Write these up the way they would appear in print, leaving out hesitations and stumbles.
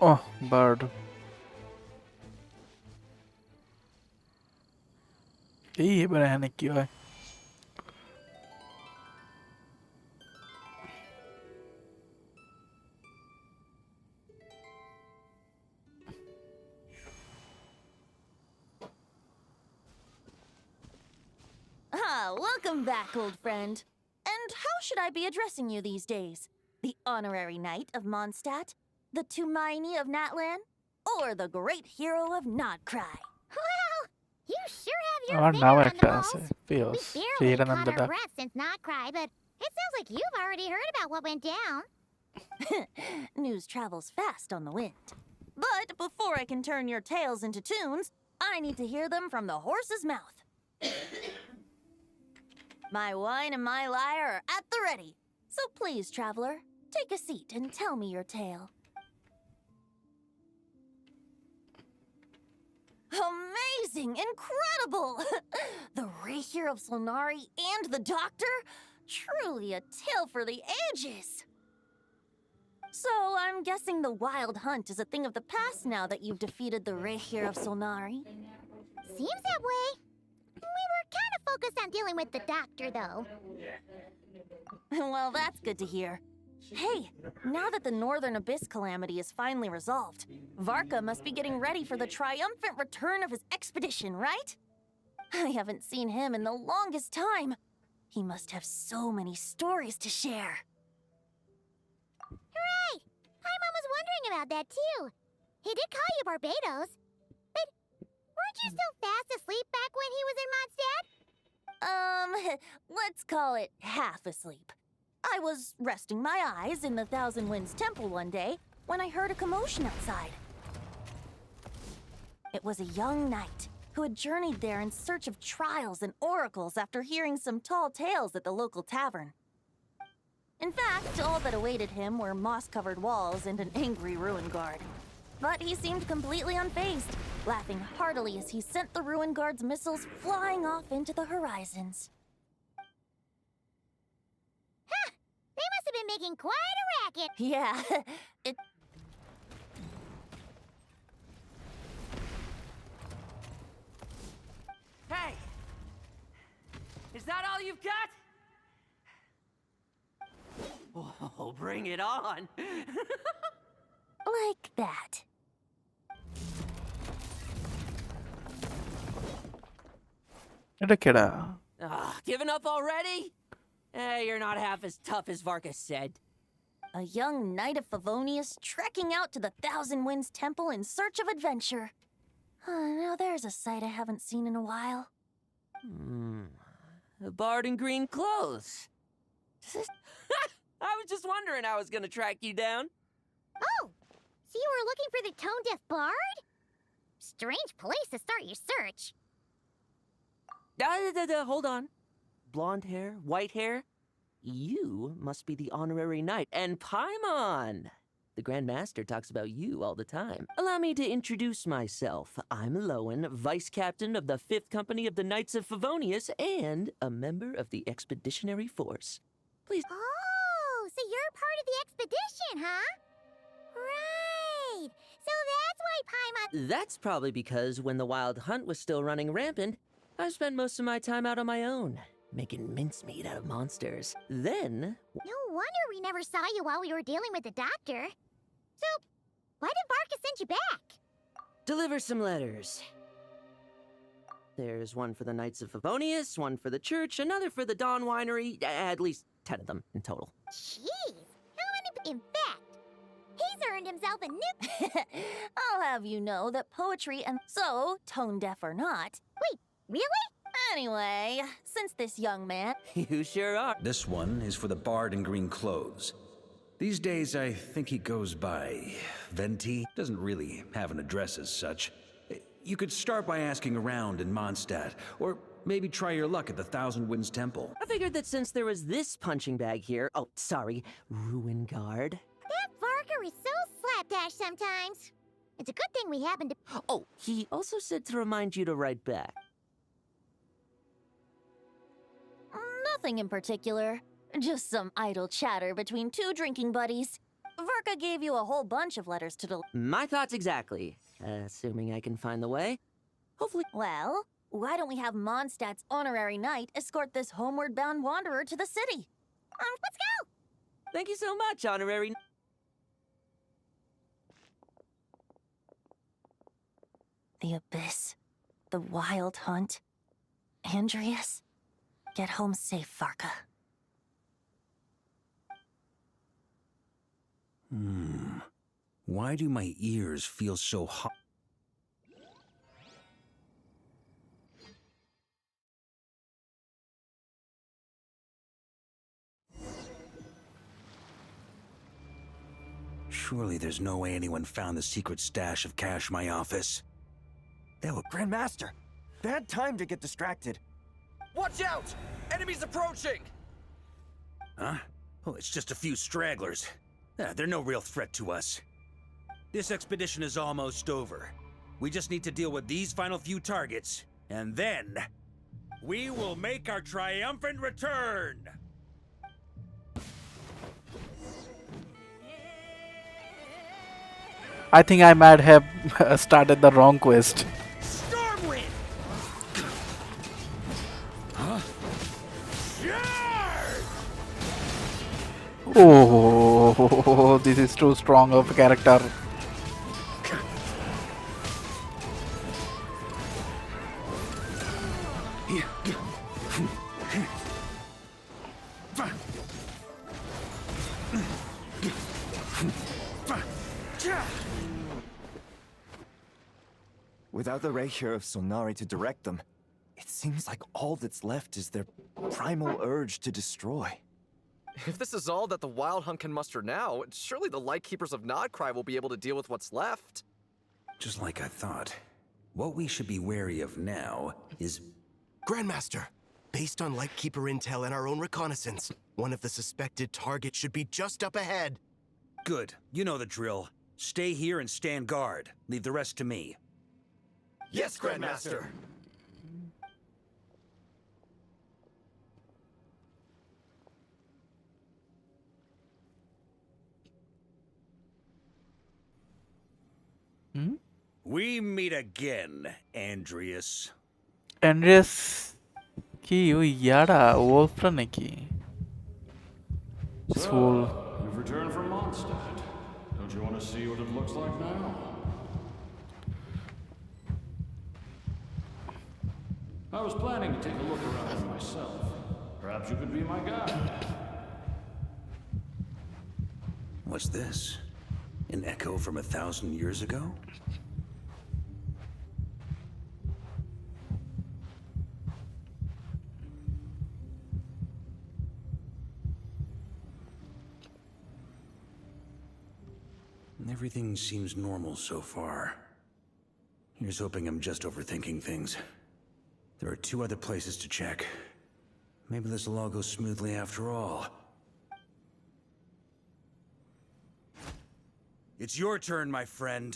Oh, bird. İyi böyle ki ay. Ah, welcome back, old friend. And how should I be addressing you these days? The honorary knight of Mondstadt? The Tumaini of Natlan? Or the great hero of Nodcry? Well, you sure have your Ama finger now on the class pulse. We feels. barely Cheating caught under our the breath since Not Cry, but it sounds like you've already heard about what went down. News travels fast on the wind. But before I can turn your tales into tunes, I need to hear them from the horse's mouth. My wine and my lyre are at the ready. So please, traveler, take a seat and tell me your tale. Amazing! Incredible! The Rahier of Solnari and the Doctor? Truly a tale for the ages! So, I'm guessing the wild hunt is a thing of the past now that you've defeated the Rahier of Solnari. Seems that way. We were kind of focused on dealing with the Doctor, though. Well, that's good to hear. Hey, now that the Northern Abyss calamity is finally resolved, Varka must be getting ready for the triumphant return of his expedition, right? I haven't seen him in the longest time. He must have so many stories to share. Hooray! Paimon was wondering about that, too. He did call you Barbados. But weren't you still fast asleep back when he was in Mondstadt? Let's call it half asleep. I was resting my eyes in the Thousand Winds Temple one day when I heard a commotion outside. It was a young knight who had journeyed there in search of trials and oracles after hearing some tall tales at the local tavern. In fact, all that awaited him were moss-covered walls and an angry ruin guard. But he seemed completely unfazed, laughing heartily as he sent the ruin guard's missiles flying off into the horizons. Huh! They must have been making quite a racket. Yeah, it... Hey! Is that all you've got? Oh, bring it on! like that. Edekera. Giving up already? You're not half as tough as Varka said. A young knight of Favonius trekking out to the Thousand Winds Temple in search of adventure. Now there's a sight I haven't seen in a while. A bard in green clothes. I was just wondering I was gonna track you down. Oh! So you were looking for the tone-deaf bard? Strange place to start your search. Hold on. Blonde hair, white hair. You must be the honorary knight, and Paimon! The Grand Master talks about you all the time. Allow me to introduce myself. I'm Lowen, Vice Captain of the 5th Company of the Knights of Favonius, and a member of the Expeditionary Force. Please. Oh, so you're part of the expedition, huh? Right! So that's why Paimon... That's probably because when the Wild Hunt was still running rampant, I spent most of my time out on my own, making mincemeat out of monsters. Then... No wonder we never saw you while we were dealing with the Doctor. So, why did Varka send you back? Deliver some letters. There's one for the Knights of Favonius, one for the church, another for the Dawn Winery, at least 10 of them in total. Jeez, how many... In fact, he's earned himself a new... I'll have you know that poetry and so, tone deaf or not. Wait, really? Anyway, since this young man... You sure are. This one is for the bard in green clothes. These days, I think he goes by Venti. Doesn't really have an address as such. You could start by asking around in Mondstadt, or maybe try your luck at the Thousand Winds Temple. I figured that since there was this punching bag here... Oh, sorry, ruin guard. That Varka is so slapdash sometimes. It's a good thing we happened to... Oh, he also said to remind you to write back. Nothing in particular. Just some idle chatter between two drinking buddies. Varka gave you a whole bunch of letters to deliver. My thoughts exactly. Assuming I can find the way. Hopefully. Well, why don't we have Mondstadt's honorary knight escort this homeward-bound wanderer to the city? Let's go! Thank you so much, honorary. The abyss. The wild hunt. Andreas. Get home safe, Varka. Why do my ears feel so hot? Surely there's no way anyone found the secret stash of cash in my office. That would... Grandmaster, bad time to get distracted. Watch out! Enemies approaching! Huh? Oh, it's just a few stragglers. They're no real threat to us. This expedition is almost over. We just need to deal with these final few targets, and then... we will make our triumphant return! I think I might have started the wrong quest. Stormwind! Huh? Oh, this is too strong of a character. Without the Reikir of Solnari to direct them, it seems like all that's left is their primal urge to destroy. If this is all that the Wild Hunt can muster now, surely the Lightkeepers of Nodcry will be able to deal with what's left. Just like I thought. What we should be wary of now is... Grandmaster, based on Lightkeeper intel and our own reconnaissance, one of the suspected targets should be just up ahead. Good. You know the drill. Stay here and stand guard. Leave the rest to me. Yes, Grandmaster! We meet again, Andreas. Andreas কি ওই ইয়ারা ওলফরা নাকি? Soul. You've returned from Mondstadt. Don't you want to see what it looks like now? I was planning to take a look around it myself. Perhaps you could be my guide. What's this? An echo from 1,000 years ago? Everything seems normal so far. Here's hoping I'm just overthinking things. There are 2 other places to check. Maybe this will all go smoothly after all. It's your turn, my friend.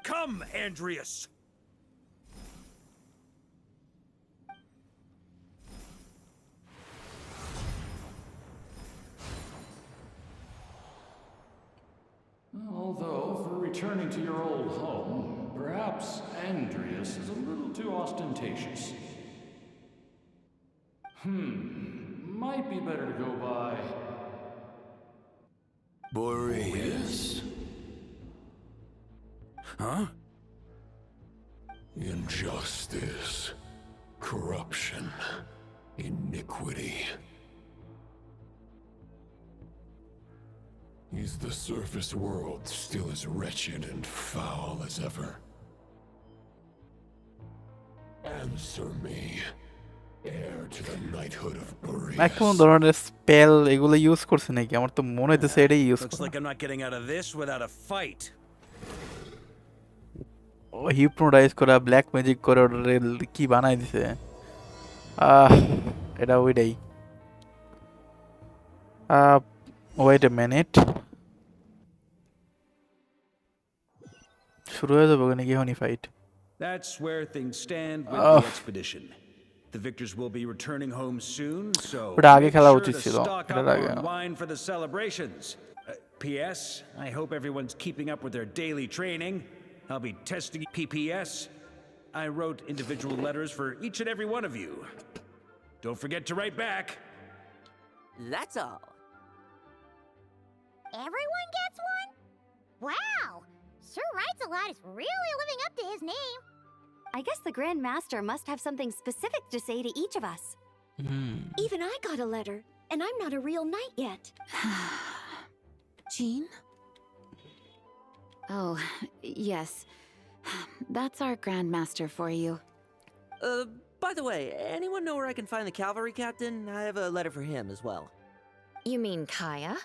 Come, Andreas! Although, for returning to your old home, perhaps Andreas is a little too ostentatious. Might be better to go by... Boreas. Huh? Injustice. Corruption. Iniquity. Is the surface world still as wretched and foul as ever? Answer me. Heir to the knighthood of Boreas. কোন ধরনের spell এগুলো use করছে নাকি? আমার তো মনে হইতেছে এটাই ইউজ Looks করে। like I'm not getting out of this without a fight. ও হিপনোটাইজ করা, ব্ল্যাক ম্যাজিক করে ওটারে কি বানাই দিছে। এটা ওইটাই। Wait a minute. শুরু হয়ে যাবে নাকি এখনই fight? That's where things stand with the expedition. The victors will be returning home soon, so ওটা আগে make খেলা sure উচিত to ছিল stock এটার up আগে on wine for the celebrations. P.S. I hope everyone's keeping up with their daily training. I'll be testing PPS. I wrote individual letters for each and every one of you. Don't forget to write back. That's all. Everyone gets one? Wow! Sir Writes-A-Lot is really living up to his name. I guess the Grand Master must have something specific to say to each of us. Even I got a letter, and I'm not a real knight yet. Jean? Oh, yes. That's our Grand Master for you. By the way, anyone know where I can find the cavalry captain? I have a letter for him as well. You mean Kaya?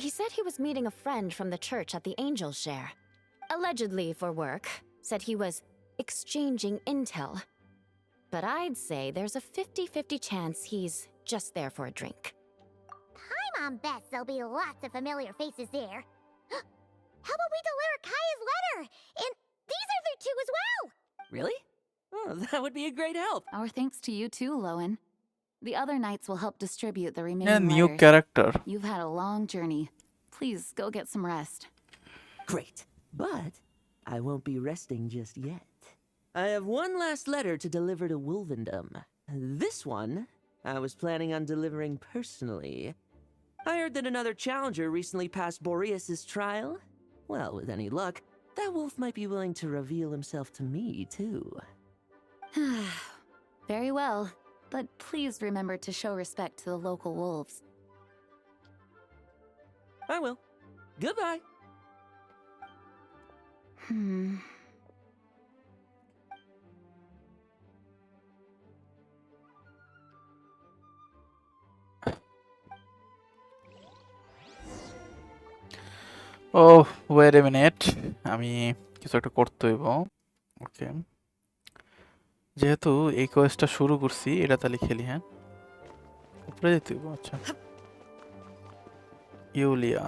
He said he was meeting a friend from the church at the Angel Share. Allegedly for work. Said he was exchanging intel. But I'd say there's a 50-50 chance he's just there for a drink. Paimon bets there'll be lots of familiar faces there. How about we deliver Kaya's letter? And these are there too as well! Really? Oh, that would be a great help. Our thanks to you too, Lowen. The other knights will help distribute the Yeah, remaining new letters. character. You've had a long journey. Please go get some rest. Great. But I won't be resting just yet. I have one last letter to deliver to Wolvendom. This one, I was planning on delivering personally. I heard that another challenger recently passed Boreas' trial. Well, with any luck, that wolf might be willing to reveal himself to me, too. Very well, but please remember to show respect to the local wolves. I will. Goodbye. Oh, wait a minute. আমি কিছু একটা করতে হইব। ওকে। যেহেতু এই কোয়েস্টটা শুরু করছি, এটা তাহলে খেলি, হ্যাঁ? উপরে যেতে হইব, আচ্ছা। ইউলিয়া।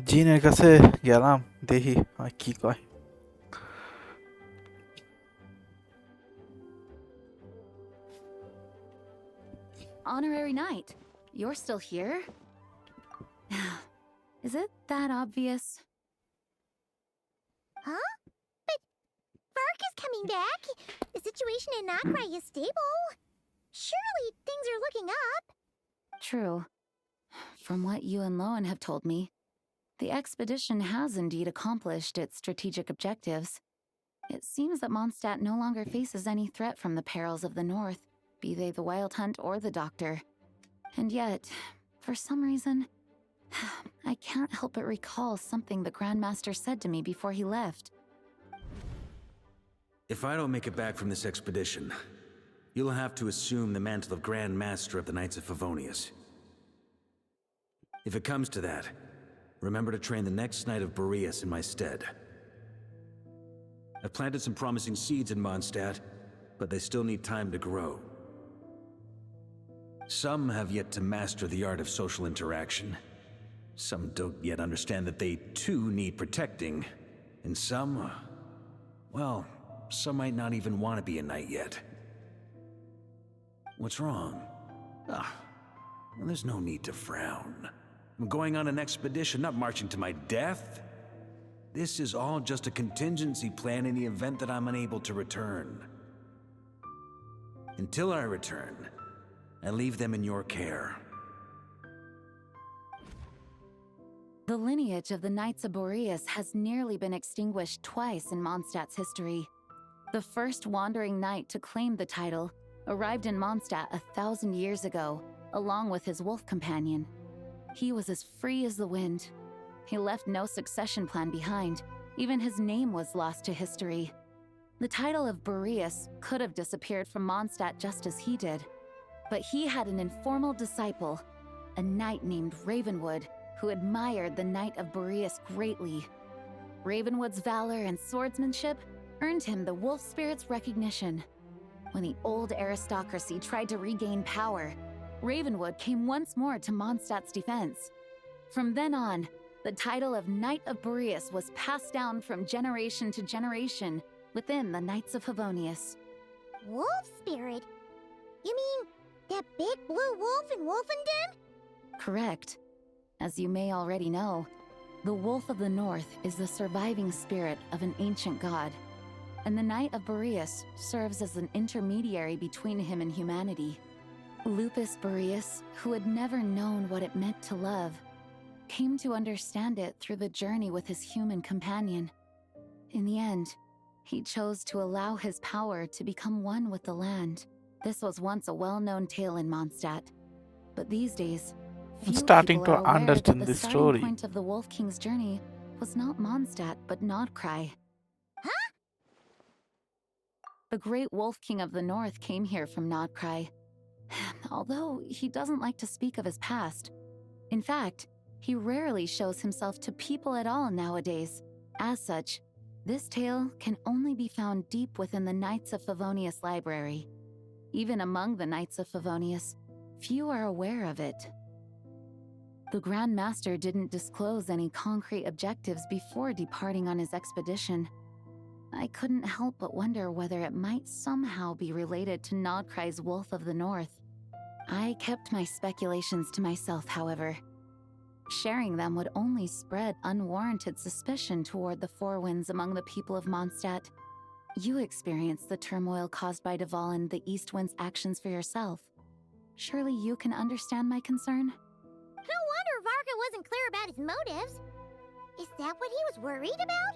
জিনের কাছে গেলাম, দেখি কি কয়। Honorary Knight, you're still here? Is it that obvious? Huh? But Varka's coming back. The situation in Nokrai is stable. Surely things are looking up. True. From what you and Lowen have told me, the expedition has indeed accomplished its strategic objectives. It seems that Mondstadt no longer faces any threat from the perils of the North, be they the Wild Hunt or the Doctor. And yet, for some reason, I can't help but recall something the Grandmaster said to me before he left. If I don't make it back from this expedition, you'll have to assume the mantle of Grand Master of the Knights of Favonius. If it comes to that, remember to train the next Knight of Boreas in my stead. I've planted some promising seeds in Mondstadt, but they still need time to grow. Some have yet to master the art of social interaction. Some don't yet understand that they too need protecting. And some, well, some might not even want to be a knight yet. What's wrong? Well, there's no need to frown. I'm going on an expedition, not marching to my death. This is all just a contingency plan in the event that I'm unable to return. Until I return, I leave them in your care. The lineage of the Knights of Boreas has nearly been extinguished twice in Mondstadt's history. The first wandering knight to claim the title arrived in Mondstadt 1,000 years ago, along with his wolf companion. He was as free as the wind. He left no succession plan behind. Even his name was lost to history. The title of Boreas could have disappeared from Mondstadt just as he did. But he had an informal disciple, a knight named Ravenwood, who admired the Knight of Boreas greatly. Ravenwood's valor and swordsmanship earned him the wolf spirit's recognition. When the old aristocracy tried to regain power, Ravenwood came once more to Mondstadt's defense. From then on, The title of Knight of Boreas was passed down from generation to generation within the Knights of Favonius. Wolf spirit? You mean that big blue wolf in Wolfenden? Correct. As you may already know, the Wolf of the North is the surviving spirit of an ancient god, and the Knight of Boreas serves as an intermediary between him and humanity. Lupus Boreas, who had never known what it meant to love, came to understand it through the journey with his human companion. In the end, he chose to allow his power to become one with the land. This was once a well-known tale in Mondstadt, but these days, I'm few starting people to are aware that understand the this starting story. point of the Wolf King's journey was not Mondstadt, but Nodcry. Huh? The great Wolf King of the North came here from Nodcry, although he doesn't like to speak of his past. In fact, he rarely shows himself to people at all nowadays. As such, this tale can only be found deep within the Knights of Favonius library. Even among the Knights of Favonius, few are aware of it. The Grand Master didn't disclose any concrete objectives before departing on his expedition. I couldn't help but wonder whether it might somehow be related to Nodcry's Wolf of the North. I kept my speculations to myself, however. Sharing them would only spread unwarranted suspicion toward the Four Winds among the people of Mondstadt. You experienced the turmoil caused by Duval and the East Wind's actions for yourself. Surely you can understand my concern? No wonder Varka wasn't clear about his motives. Is that what he was worried about?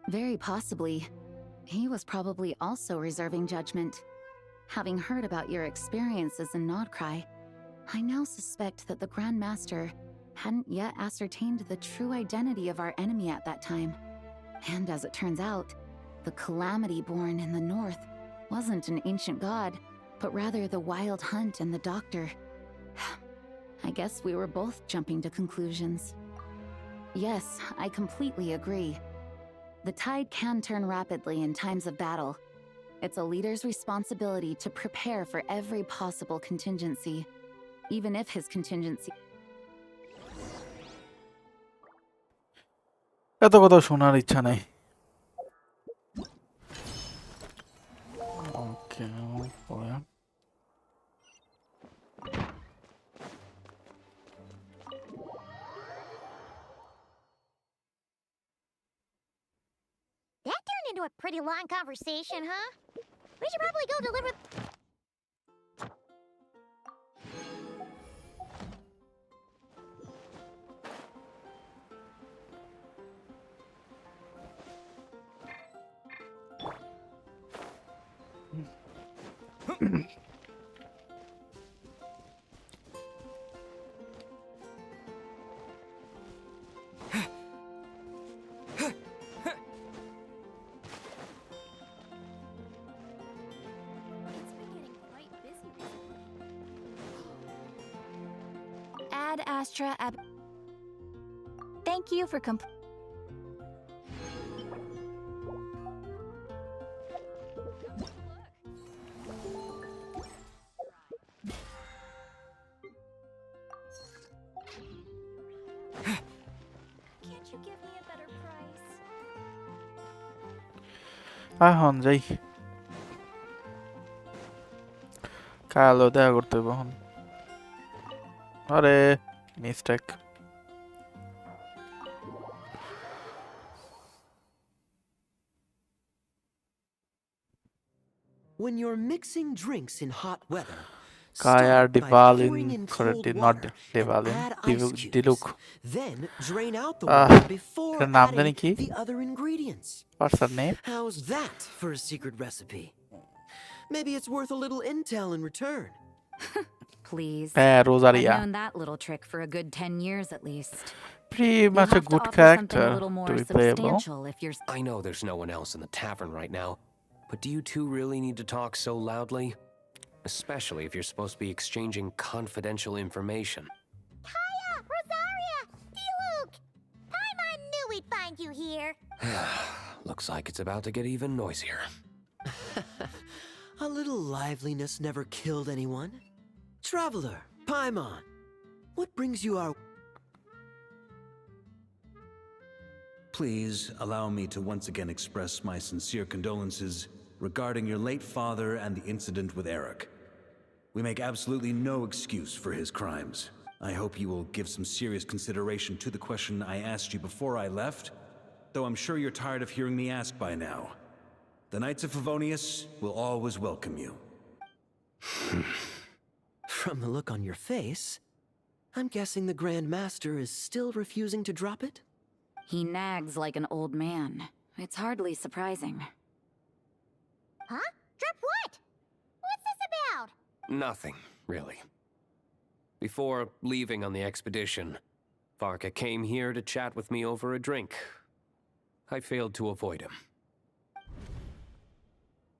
Very possibly. He was probably also reserving judgment. Having heard about your experiences in Nodcry, I now suspect that the Grand Master hadn't yet ascertained the true identity of our enemy at that time. And as it turns out, the calamity born in the north wasn't an ancient god, but rather the Wild Hunt and the Doctor. I guess we were both jumping to conclusions. Yes, I completely agree. The tide can turn rapidly in times of battle. It's a leader's responsibility to prepare for every possible contingency, even if his contingency... এত কথা শোনার ইচ্ছা নাই। ওকে, পরে That turned into a pretty long conversation, huh? We should probably go deliver... Ad Astra Ab. Thank you for Can't you give me a better price? এখন যাই। কালো দেখা করতে হবে এখন। আরে mistake. When you're mixing drinks in hot weather, Kaya start by Deval pouring in in correct, cold not water Deval and in add ice cubes. Diluc. Then drain out the Ah, water before এটার নাম জানি adding কি? the other ingredients. What's her name? How's that for a secret recipe? Maybe it's worth a little intel in return. Please. হ্যাঁ, I've রোজারিয়া। known that little trick for a good 10 years at least. Pretty You'll much a have to good offer something character a little to more be playable. substantial if you're... I know there's no one else in the tavern right now, but do you two really need to talk so loudly? Especially if you're supposed to be exchanging confidential information. Kaya! Rosaria! Diluc! Paimon knew we'd find you here. Looks like it's about to get even noisier. A little liveliness never killed anyone. Traveler, Paimon, what brings you our... Please allow me to once again express my sincere condolences regarding your late father and the incident with Eric. We make absolutely no excuse for his crimes. I hope you will give some serious consideration to the question I asked you before I left, though I'm sure you're tired of hearing me ask by now. The Knights of Favonius will always welcome you. From the look on your face, I'm guessing the Grand Master is still refusing to drop it? He nags like an old man. It's hardly surprising. Huh? Drop what? What's this about? Nothing, really. Before leaving on the expedition, Varka came here to chat with me over a drink. I failed to avoid him.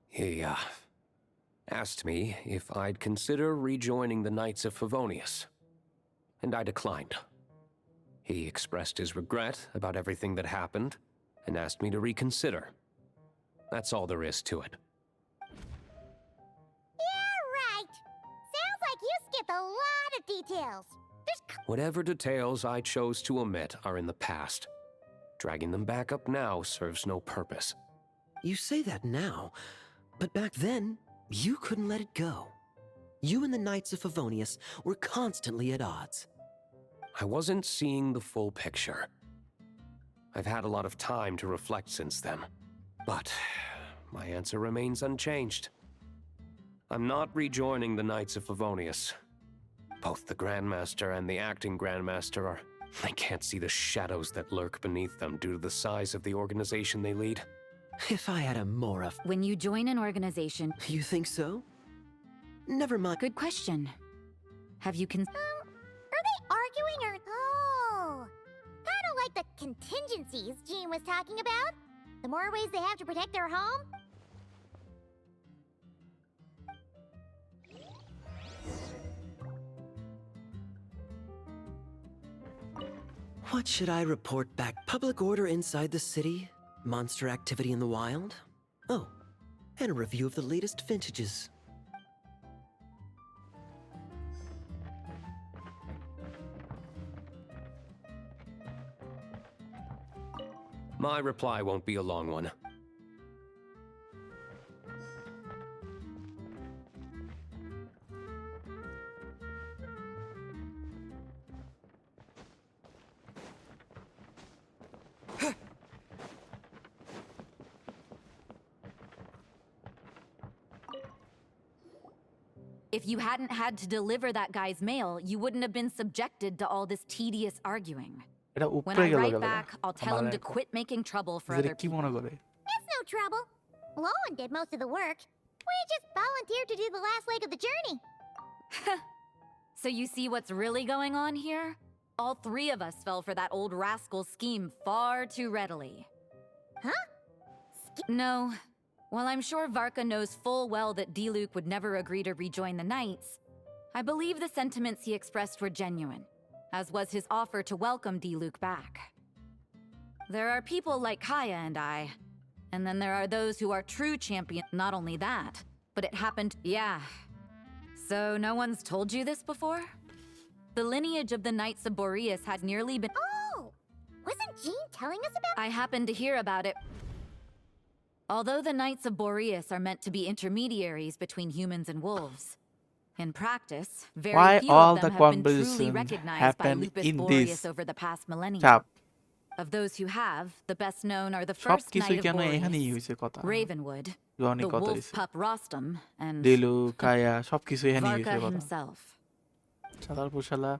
He, asked me if I'd consider rejoining the Knights of Favonius, and I declined. He expressed his regret about everything that happened, and asked me to reconsider. That's all there is to it. Yeah, right. Sounds like you skipped a lot of details. Whatever details I chose to omit are in the past. Dragging them back up now serves no purpose. You say that now, but back then, you couldn't let it go. You and the Knights of Favonius were constantly at odds. I wasn't seeing the full picture. I've had a lot of time to reflect since then, but my answer remains unchanged. I'm not rejoining the Knights of Favonius. Both the Grandmaster and the acting Grandmaster are... I can't see the shadows that lurk beneath them due to the size of the organization they lead. If I had a more of... When you join an organization... You think so? Never mind. Good question. Have you Are they arguing or... Oh, kinda like the contingencies Jean was talking about. The more ways they have to protect their home. What should I report back? Public order inside the city? Monster activity in the wild? Oh, and a review of the latest vintages. My reply won't be a long one. If you hadn't had to deliver that guy's mail, you wouldn't have been subjected to all this tedious arguing. এটা When উপরে I গেল write গেল back, I'll tell him to quit making trouble for other কি people. মনে করে It's no trouble. Lowen did most of the work. We just volunteered to do the last leg of the journey. So you see what's really going on here? All three of us fell for that old rascal's scheme far too readily. Huh? No. While I'm sure Varka knows full well that Diluc would never agree to rejoin the Knights, I believe the sentiments he expressed were genuine, as was his offer to welcome Diluc back. There are people like Kaya and I, and then there are those who are true champions. Not only that, but it happened. Yeah. So no one's told you this before? The lineage of the Knights of Boreas had nearly been. Oh! Wasn't Jean telling us about... I happened to hear about it. Although the Knights of Boreas are meant to be intermediaries between humans and wolves, in practice, very Why few all of the them have been truly conversation recognized by happened Lupus in Majoris this over the past millennium. চাপ Of those who have, the best known are the সব first কিছুই Knight of কেন এখানেই Boreas, হয়েছে কথা Ravenwood, Johnny the কথা wolf হয়েছে pup Rostam, and দিলু কায়া সব কিছু এখানেই Varka হয়েছে কথা himself. সাদার পোশালা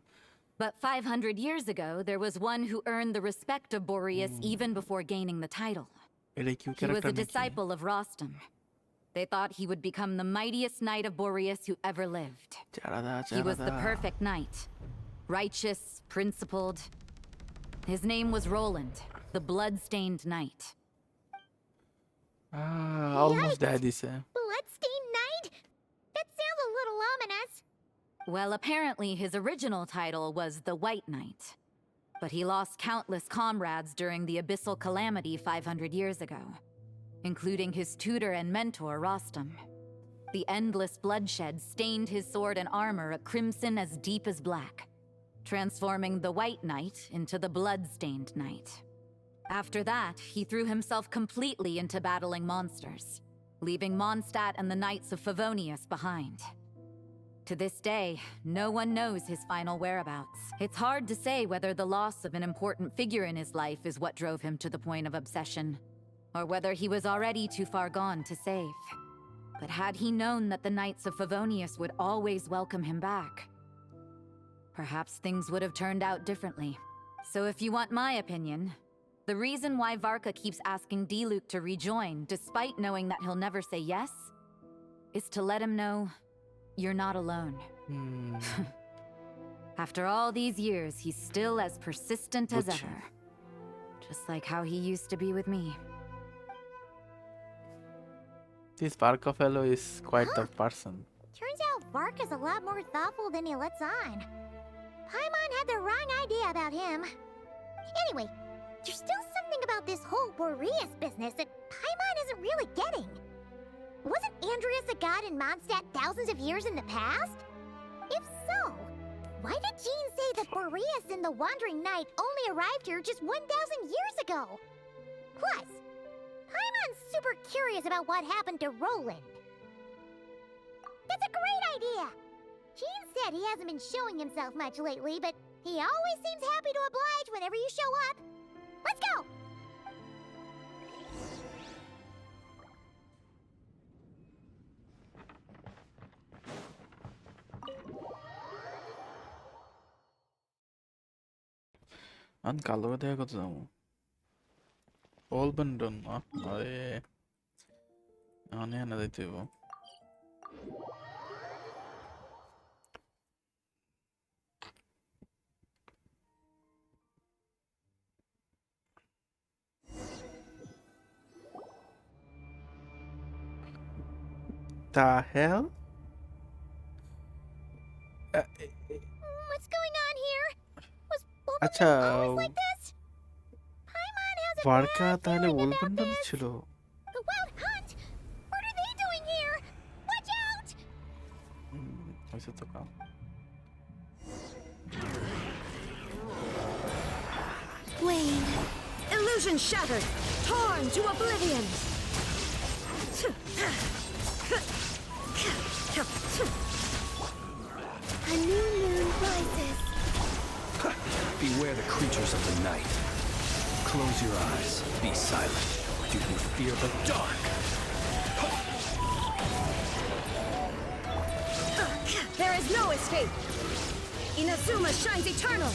But 500 years ago, there was one who earned the respect of Boreas even before gaining the title. এটা কিউ He was ক্যারেক্টার a নাকি disciple of Rostam. They thought he would become the mightiest knight of Boreas who ever lived. চারাদা He was the চারাদা perfect knight. Righteous, principled. His name was Roland, the blood-stained knight. Almost দেয়া দিছে Bloodstained Knight? That sounds a little ominous. Well, apparently his original title was the White Knight. But he lost countless comrades during the Abyssal Calamity 500 years ago, including his tutor and mentor, Rostam. The endless bloodshed stained his sword and armor a crimson as deep as black, transforming the White Knight into the Blood-Stained Knight. After that, he threw himself completely into battling monsters, leaving Mondstadt and the Knights of Favonius behind. To this day, no one knows his final whereabouts. It's hard to say whether the loss of an important figure in his life is what drove him to the point of obsession, or whether he was already too far gone to save. But had he known that the Knights of Favonius would always welcome him back, perhaps things would have turned out differently. So if you want my opinion, the reason why Varka keeps asking Diluc to rejoin, despite knowing that he'll never say yes, is to let him know you're not alone. After all these years, he's still as persistent as ever. Just like how he used to be with me. This Varka fellow is quite the person. Turns out Varka's a lot more thoughtful than he lets on. Paimon had the wrong idea about him. Anyway, there's still something about this whole Boreas business that Paimon isn't really getting. Wasn't Andreas a god in Mondstadt thousands of years in the past? If so, why did Jean say that Boreas and the Wandering Knight only arrived here just 1,000 years ago? Plus, Paimon's super curious about what happened to Roland. That's a great idea! Jean said he hasn't been showing himself much lately, but he always seems happy to oblige whenever you show up. Let's go! 난 갈로가 되거든. 올번돈 아예 안에 하나 되고. The hell? What's going on here? Was Bulbasaur আচ্ছা always like this? Paimon has a ভার্কা bad তাহলে feeling about ওলবন্ডন this. ছিল। The Wild Hunt! What are they doing here? Watch out! হইছে তো কাম। Wayne, illusion shattered, torn to oblivion. A new moon rises. Beware the creatures of the night. Close your eyes. Be silent. Do you fear the dark? There is no escape. Inazuma shines eternal.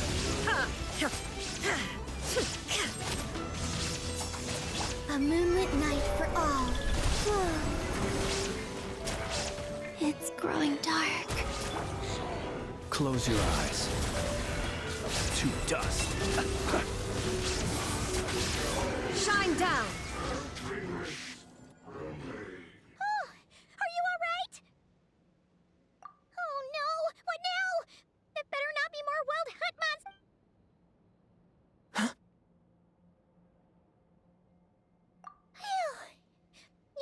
A moonlit night for all. It's growing dark. Close your eyes. To dust. Shine down. Oh, are you all right? Oh no! What now? There better not be more Wild Hunt monsters.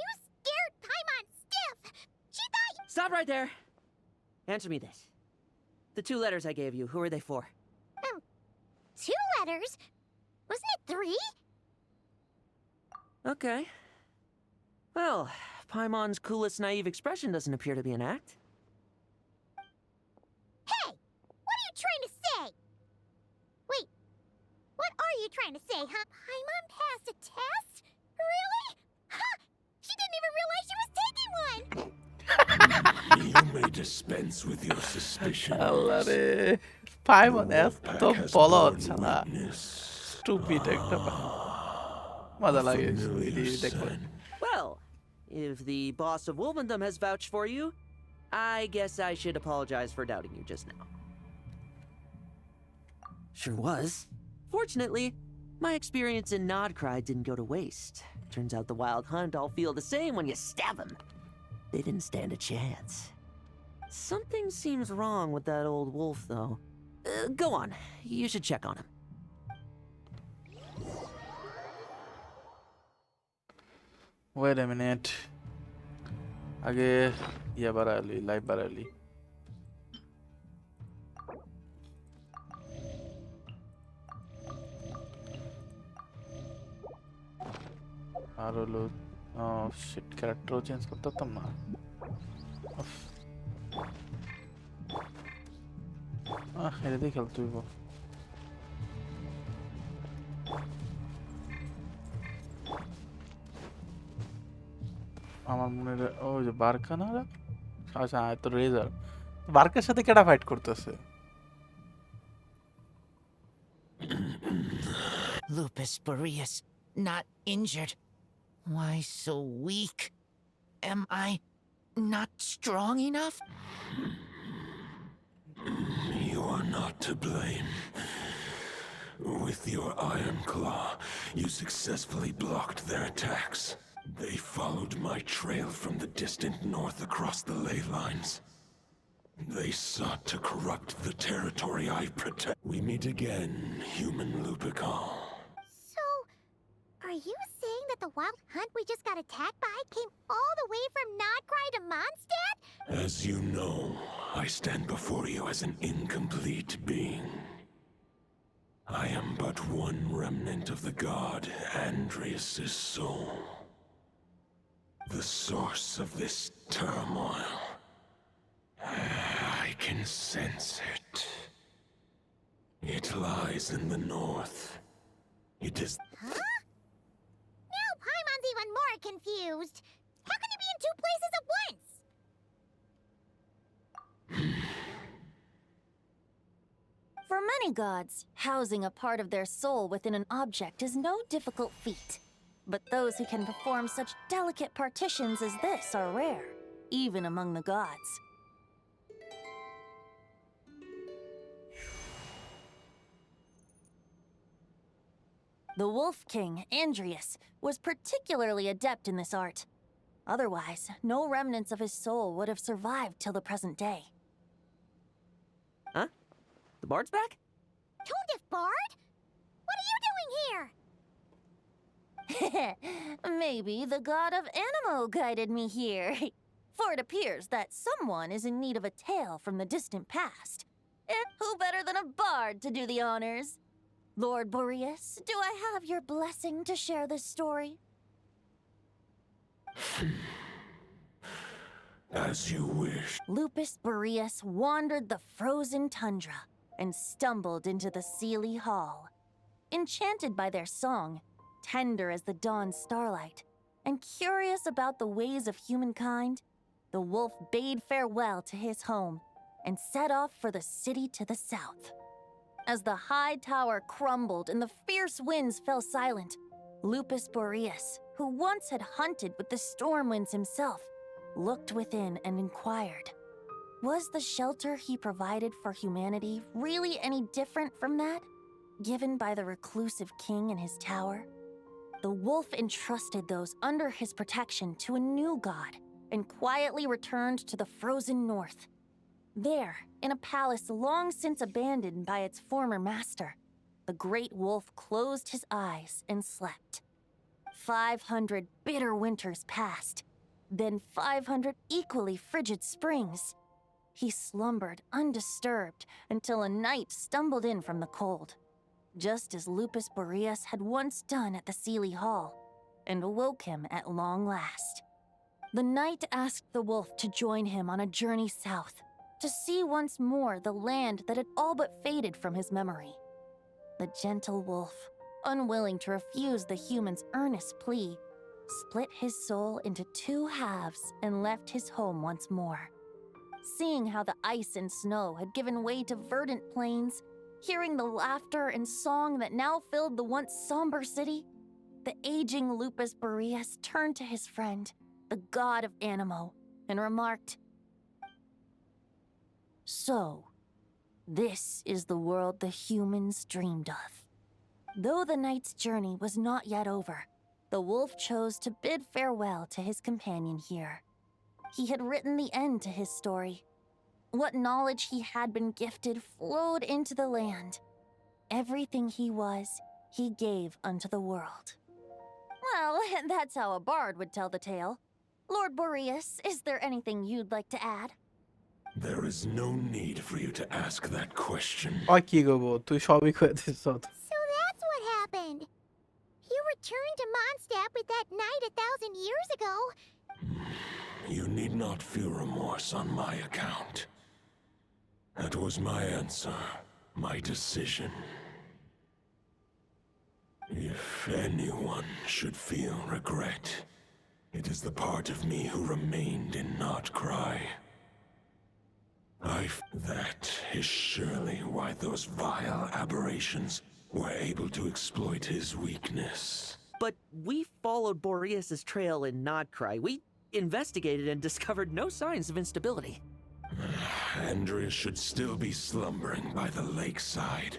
You scared Paimon stiff. She thought. Stop right there. Answer me this. The 2 letters I gave you, who are they for? 2 letters? Wasn't it 3? Okay. Well, Paimon's coolest naive expression doesn't appear to be an act. Hey! What are you trying to say? Wait, what are you trying to say, huh? Paimon passed a test? Really? Ha! She didn't even realize she was taking one! You may dispense with your suspicions. আল্লাহরে পাইমন এত বলদ শালা stupid একটা মজা লাগে দেখলে Well, if the boss of Wolvendom has vouched for you, I guess I should apologize for doubting you just now. Sure was. Fortunately, my experience in Nodcry didn't go to waste. Turns out the Wild Hunt all feel the same when you stab them. They didn't stand a chance. Something seems wrong with that old wolf, though. Go on. You should check on him. Wait a minute. আগে ইয়া বাড়ালি live বাড়ালি আর হলো sheet ক্যারেক্টারও change করতে পারতাম না। এটা দিয়ে খেলতে হইব। আমার মনে ওই যে বারকা না, আচ্ছা তো রেজার, বারকার সাথে কেডা ফাইট করতেছে? Lupus Majoris, not injured. Why so weak? Am I not strong enough? You are not to blame. With your iron claw, you successfully blocked their attacks. They followed my trail from the distant north across the ley lines. They sought to corrupt the territory I protect. We meet again, human Lupical. So, are you saying that the wild hunt we just got attacked by came all the way from Nodcry to Mondstadt? As you know, I stand before you as an incomplete being. I am but one remnant of the god Andrius' soul. The source of this turmoil. I can sense it. It lies in the north. It is... Huh? Now Paimon's even more confused. How can he be in two places at once? For many gods, housing a part of their soul within an object is no difficult feat. But those who can perform such delicate partitions as this are rare, even among the gods. The Wolf King, Andrius, was particularly adept in this art. Otherwise, no remnants of his soul would have survived till the present day. Huh? The bard's back? Tondif Bard? What are you doing here? Maybe the god of Animo guided me here. For it appears that someone is in need of a tale from the distant past. And who better than a bard to do the honors? Lord Boreas, do I have your blessing to share this story? As you wish. Lupus Boreas wandered the frozen tundra and stumbled into the Sealy Hall. Enchanted by their song, tender as the dawn starlight, and curious about the ways of humankind, the wolf bade farewell to his home and set off for the city to the south. As the high tower crumbled and the fierce winds fell silent, Lupus Boreas, who once had hunted with the storm winds himself, looked within and inquired, was the shelter he provided for humanity really any different from that given by the reclusive king in his tower? The wolf entrusted those under his protection to a new god and quietly returned to the frozen north. There, in a palace long since abandoned by its former master, the great wolf closed his eyes and slept. 500 bitter winters passed, then 500 equally frigid springs. He slumbered undisturbed until a night stumbled in from the cold, just as Lupus Boreas had once done at the Sealy Hall, and awoke him at long last. The knight asked the wolf to join him on a journey south, to see once more the land that had all but faded from his memory. The gentle wolf, unwilling to refuse the human's earnest plea, split his soul into two halves and left his home once more. Seeing how the ice and snow had given way to verdant plains, hearing the laughter and song that now filled the once somber city, the aging Lupus Boreas turned to his friend, the god of Animo, and remarked, "So, this is the world the humans dreamed of." Though the knight's journey was not yet over, the wolf chose to bid farewell to his companion here. He had written the end to his story. What knowledge he had been gifted flowed into the land. Everything he was, he gave unto the world. Well, that's how a bard would tell the tale. Lord Boreas, is there anything you'd like to add? There is no need for you to ask that question. কি গো, তুই সবই কয়ে this. So that's what happened. You returned to Mondstadt with that knight 1,000 years ago. You need not feel remorse on my account. That was my answer, my decision. If anyone should feel regret, it is the part of me who remained in Notcry. That is surely why those vile aberrations were able to exploit his weakness. But we followed Boreas' trail in Nodcry. We investigated and discovered no signs of instability. Andreas should still be slumbering by the lakeside.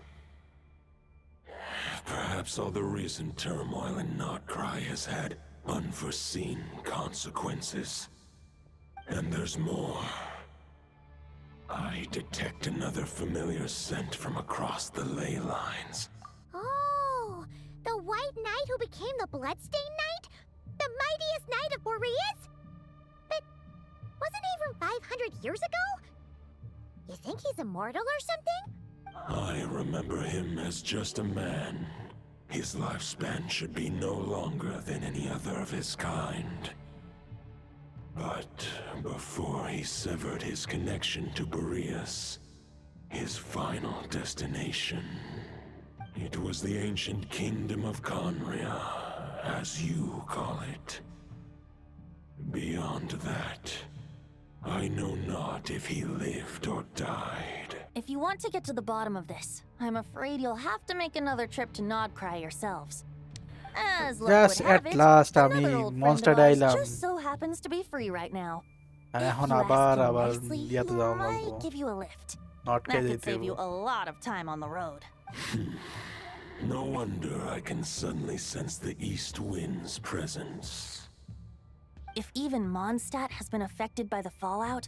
Perhaps all the recent turmoil in Notcry has had unforeseen consequences. And there's more. I detect another familiar scent from across the ley lines. Oh, the White Knight who became the Bloodstained Knight? The mightiest Knight of Boreas? But wasn't he from 500 years ago? You think he's immortal or something? I remember him as just a man. His lifespan should be no longer than any other of his kind. But before he severed his connection to Boreas, his final destination, it was the ancient kingdom of Conria, as you call it. Beyond that, I know not if he lived or died. If you want to get to the bottom of this, I'm afraid you'll have to make another trip to Nodcry yourselves. As luck Just would have at it, last another আমি old friend Mondstadt of ours আইলাম just so happens to be free right now. আর If এখন you আবার ask him আবার nicely, he ইয়াতে যাওয়া might লাগবো give you a lift. নটকে That could যেতে save you হইবো a lot of time on the road. No wonder I can suddenly sense the east wind's presence. If even Mondstadt has been affected by the fallout,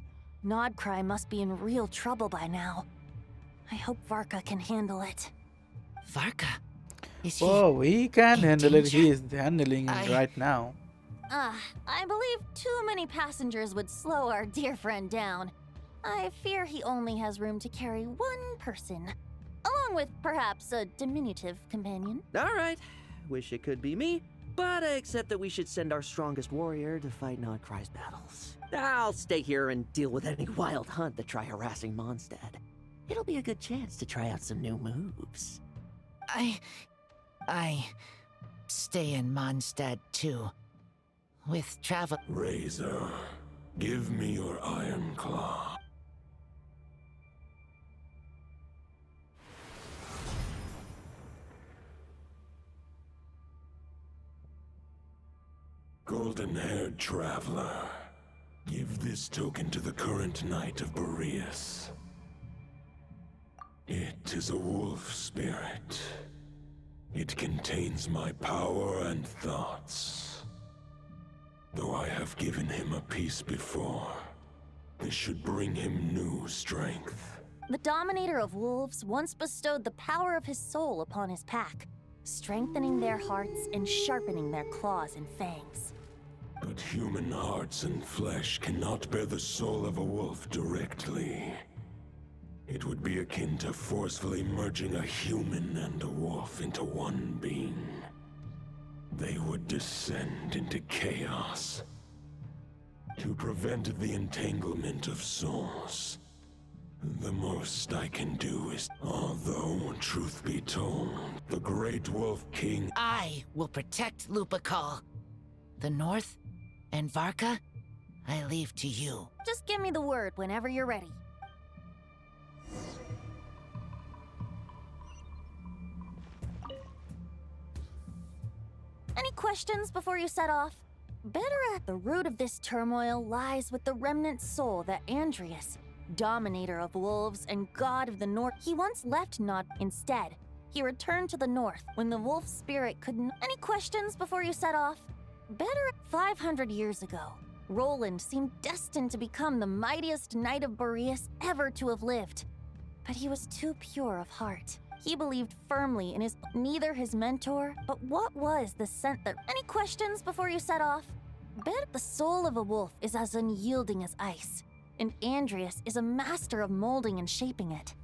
Nodcry must be in real trouble by now. I hope Varka can handle it. Varka? Is he... Oh, we can in handle it. danger? He is handling it right now. I believe too many passengers would slow our dear friend down. I fear he only has room to carry one person, along with perhaps a diminutive companion. All right. Wish it could be me, but I accept that we should send our strongest warrior to fight Nodcry's battles. I'll stay here and deal with any wild hunt that try harassing Mondstadt. It'll be a good chance to try out some new moves. I stay in Mondstadt too. With travel... Razor, give me your iron claw. Golden-haired traveler, give this token to the current knight of Boreas. It is a wolf spirit. It contains my power and thoughts. Though I have given him a piece before, this should bring him new strength. The Dominator of Wolves once bestowed the power of his soul upon his pack, strengthening their hearts and sharpening their claws and fangs. But human hearts and flesh cannot bear the soul of a wolf directly. It would be akin to forcefully merging a human and a wolf into one being. They would descend into chaos. To prevent the entanglement of souls, the most I can do is, although, truth be told, the Great Wolf King... I will protect Lupakal. The North and Varka, I leave to you. Just give me the word whenever you're ready. Any questions before you set off? Better at the root of this turmoil lies with the remnant soul that Andreas, Dominator of Wolves and God of the North, he once left Nod. Instead, he returned to the North when the wolf spirit couldn't. Any questions before you set off? Better 500 years ago, Roland seemed destined to become the mightiest knight of Boreas ever to have lived. But he was too pure of heart. He believed firmly in neither his mentor, but what was the scent that... Any questions before you set off? Bet the soul of a wolf is as unyielding as ice, and Andreas is a master of molding and shaping it.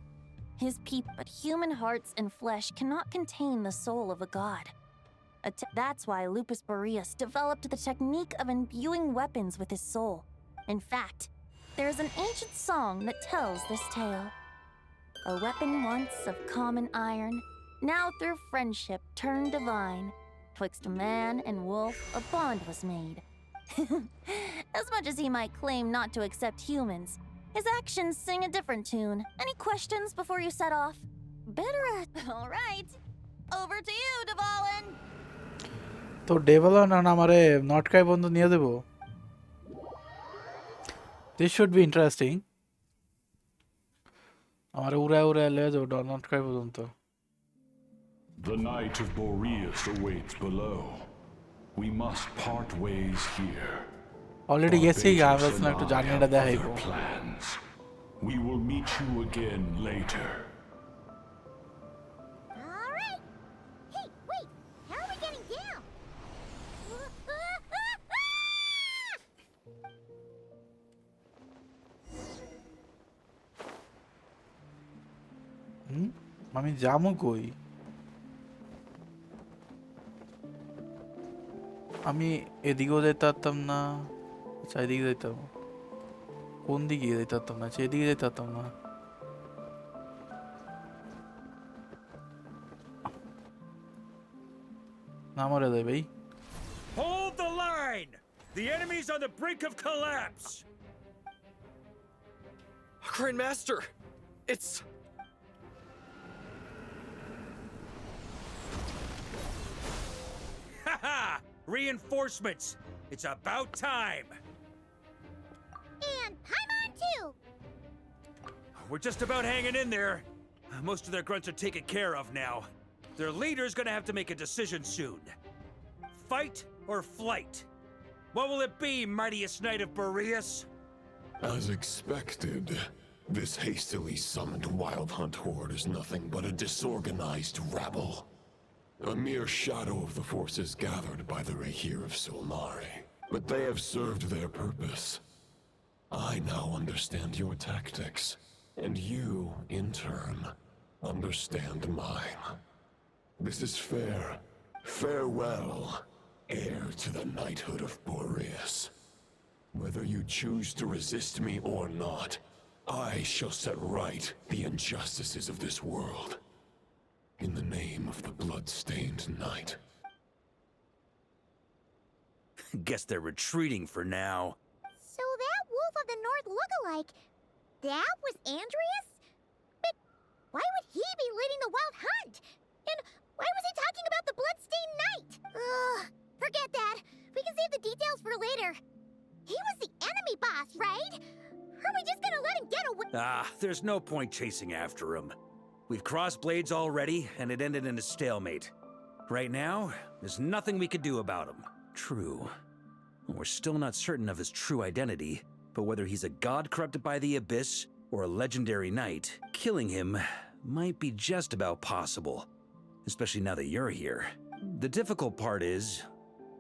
His people, but human hearts and flesh cannot contain the soul of a god. That's why Lupus Majoris developed the technique of imbuing weapons with his soul. In fact, there's an ancient song that tells this tale. A weapon once of common iron, now through friendship turned divine. Twixt man and wolf a bond was made. As much as he might claim not to accept humans, his actions sing a different tune. Any questions before you set off? All right. Over to you, Dvalin. তো ডেভেলন আর আমারে নটকাই বন্ধু নিয়ে দেবো? This should be interesting. আমারে উড়ায় উড়ায় লয়ে যাবো নটকাই পর্যন্ত। The Knight of Boreas awaits below. We must part ways here. Already গেছি, আমি ভাবছিলাম একটু জার্নিটা দেখাইবো। We will meet you again later. Alright! Hey, wait! How are we getting down? আমি যামু কই? আমি এদিকেও যেতে পারতাম না, আচ্ছা এদিকে যেতাম। কোন দিকে যেতে পারতাম না? আচ্ছা এদিকে যেতে পারতাম না। না মরে যায় ভাই। Hold the line! The enemy's on the brink of collapse! Grandmaster! It's... Haha! Reinforcements! It's about time! And Paimon too! We're just about hanging in there. Most of their grunts are taken care of now. Their leader's gonna have to make a decision soon. Fight or flight? What will it be, mightiest Knight of Boreas? As expected, this hastily summoned Wild Hunt horde is nothing but a disorganized rabble. A mere shadow of the forces gathered by the Rahir of Solnari. But they have served their purpose. I now understand your tactics, and you, in turn, understand mine. This is fair. Farewell, heir to the knighthood of Boreas. Whether you choose to resist me or not, I shall set right the injustices of this world. In the name of the blood-stained knight. Guess they're retreating for now. So that Wolf of the North look-alike, that was Andreas? But why would he be leading the Wild Hunt? And why was he talking about the Bloodstained Knight? Ugh, forget that. We can save the details for later. He was the enemy boss, right? Are we just gonna let him get away? There's no point chasing after him. We've crossed blades already, and it ended in a stalemate. Right now, there's nothing we could do about him. True. We're still not certain of his true identity, but whether he's a god corrupted by the Abyss or a legendary knight, killing him might be just about possible. Especially now that you're here. The difficult part is,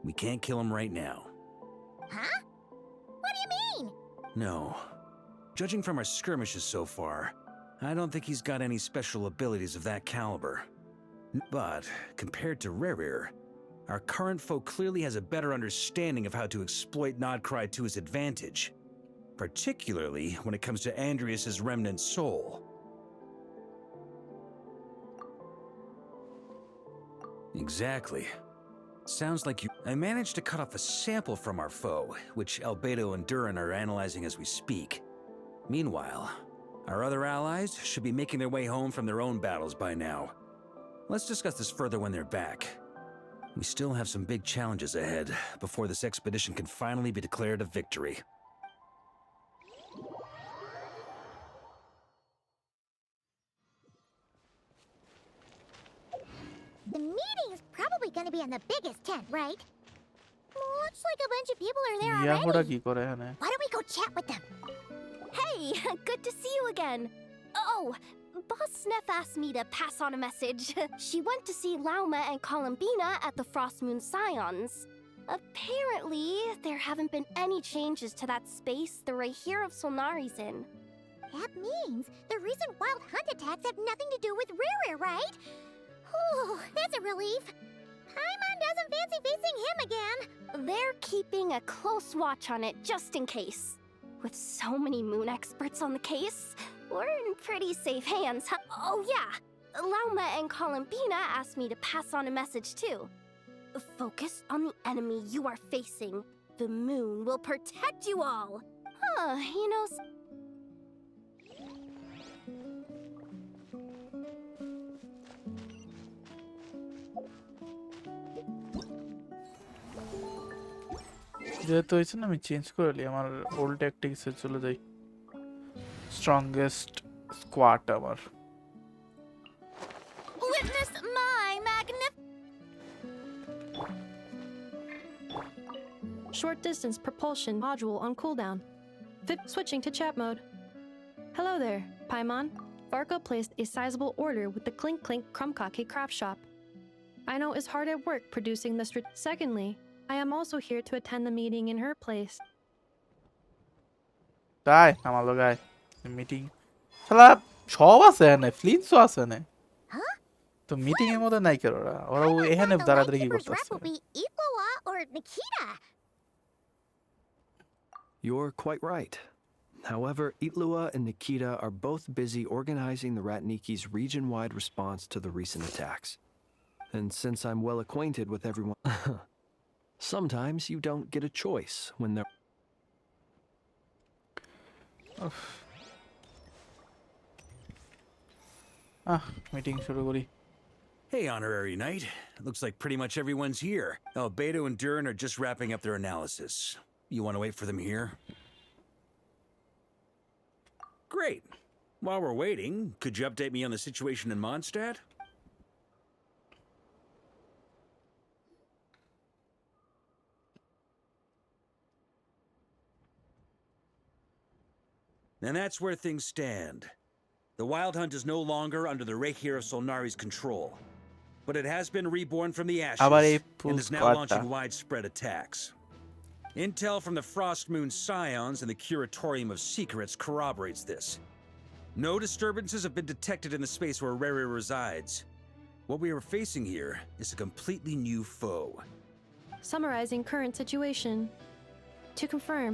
we can't kill him right now. Huh? What do you mean? No. Judging from our skirmishes so far, I don't think he's got any special abilities of that caliber. But, compared to Rerir, our current foe clearly has a better understanding of how to exploit Nodcry to his advantage. Particularly when it comes to Andreas' remnant soul. Exactly. Sounds like you... I managed to cut off a sample from our foe, which Albedo and Durin are analyzing as we speak. Meanwhile, our other allies should be making their way home from their own battles by now. Let's discuss this further when they're back. We still have some big challenges ahead before this expedition can finally be declared a victory. The meeting's probably gonna be in the biggest tent, right? Looks like a bunch of people are there already. Why don't we go chat with them? Hey, good to see you again. Oh, Boss Sneff asked me to pass on a message. She went to see Lauma and Columbina at the Frost Moon Scions. Apparently, there haven't been any changes to that space the Rahir of Solnari's in. That means the recent Wild Hunt attacks have nothing to do with Rerir, right? Ooh, that's a relief. Paimon doesn't fancy facing him again. They're keeping a close watch on it just in case. With so many moon experts on the case, we're in pretty safe hands. Oh yeah, Lauma and Columbina asked me to pass on a message too. Focus on the enemy you are facing. The moon will protect you all. You know... যেহেতু হয়েছে না আমি change করে নিই আমার old ট্যাকটিক্সে চলে যাই strongest squad আমার Witness my Short distance propulsion module on cooldown. Switching to chat mode. Hello there, Paimon. Varka placed a sizable order with the Clink Clink Krumkake craft shop. I know is hard at work producing the Secondly, I am also here to attend the meeting in her place. তাই আমার লগায় meeting শালা সব আছে এখানে ফ্লিন্সও আছে এখানে তো মিটিং এর মধ্যে নাই কেন ওরা ওরা এখানে দাঁড়াদাঁড়ি কি করতেছে Will be Iqua or Nikita. You're quite right. However, Itlua and Nikita are both busy organizing the Ratniki's region-wide response to the recent attacks. And since I'm well acquainted with everyone, sometimes you don't get a choice when they're... meeting শুরু করি. Hey, Honorary Knight. Looks like pretty much everyone's here. Albedo and Durin are just wrapping up their analysis. You want to wait for them here? Great. While we're waiting, could you update me on the situation in Mondstadt? And that's where things stand. The Wild Hunt is no longer under the Reikir of Solnari's control, but it has been reborn from the ashes and is now launching widespread attacks. Intel from the Frost Moon Scions and the Curatorium of Secrets corroborates this. No disturbances have been detected in the space where Rere resides. What we are facing here is a completely new foe. Summarizing current situation. To confirm,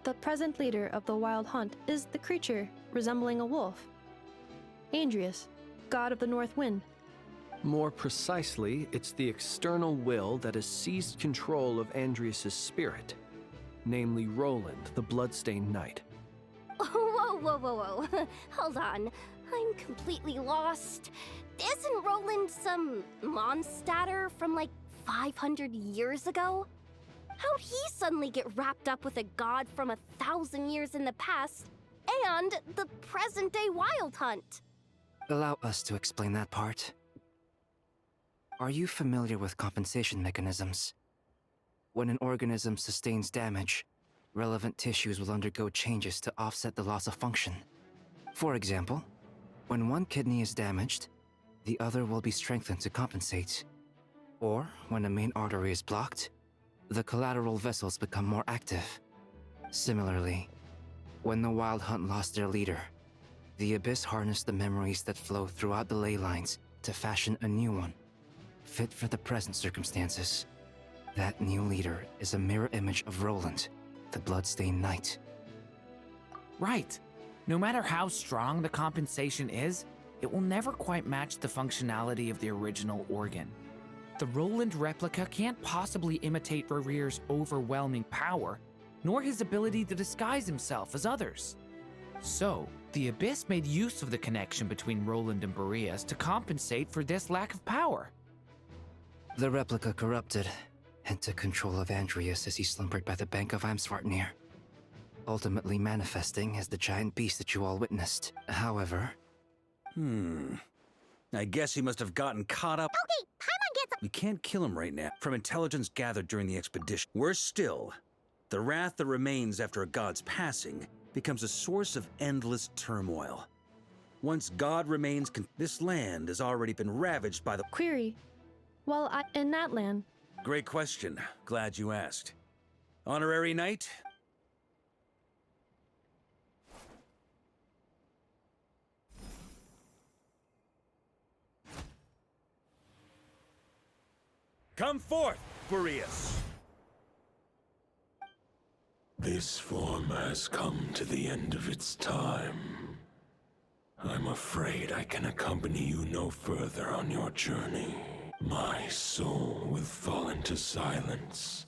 the present leader of the Wild Hunt is the creature resembling a wolf. Andrius, god of the North Wind. More precisely, it's the external will that has seized control of Andrius' spirit, namely Roland, the Bloodstained Knight. Whoa. Hold on. I'm completely lost. Isn't Roland some Mondstadter from like 500 years ago? How'd he suddenly get wrapped up with a god from 1,000 years in the past and the present-day Wild Hunt? Allow us to explain that part. Are you familiar with compensation mechanisms? When an organism sustains damage, relevant tissues will undergo changes to offset the loss of function. For example, when one kidney is damaged, the other will be strengthened to compensate. Or when a main artery is blocked, the collateral vessels become more active. Similarly, when the Wild Hunt lost their leader, the Abyss harnessed the memories that flow throughout the ley lines to fashion a new one, fit for the present circumstances. That new leader is a mirror image of Roland, the Bloodstained Knight. Right. No matter how strong the compensation is, it will never quite match the functionality of the original organ. The Roland replica can't possibly imitate Rere's overwhelming power, nor his ability to disguise himself as others. So, the Abyss made use of the connection between Roland and Boreas to compensate for this lack of power. The replica corrupted and took control of Andrius as he slumbered by the bank of Amsvartnir, ultimately manifesting as the giant beast that you all witnessed. However... I guess he must have gotten caught up. Okay, Paimon gets We can't kill him right now. From intelligence gathered during the expedition. Worse still, the wrath that remains after a god's passing becomes a source of endless turmoil. Once God remains, this land has already been ravaged by the... Query. Well, in that land... Great question. Glad you asked. Honorary Knight? Come forth, Boreas! This form has come to the end of its time. I'm afraid I can accompany you no further on your journey. My soul will fall into silence,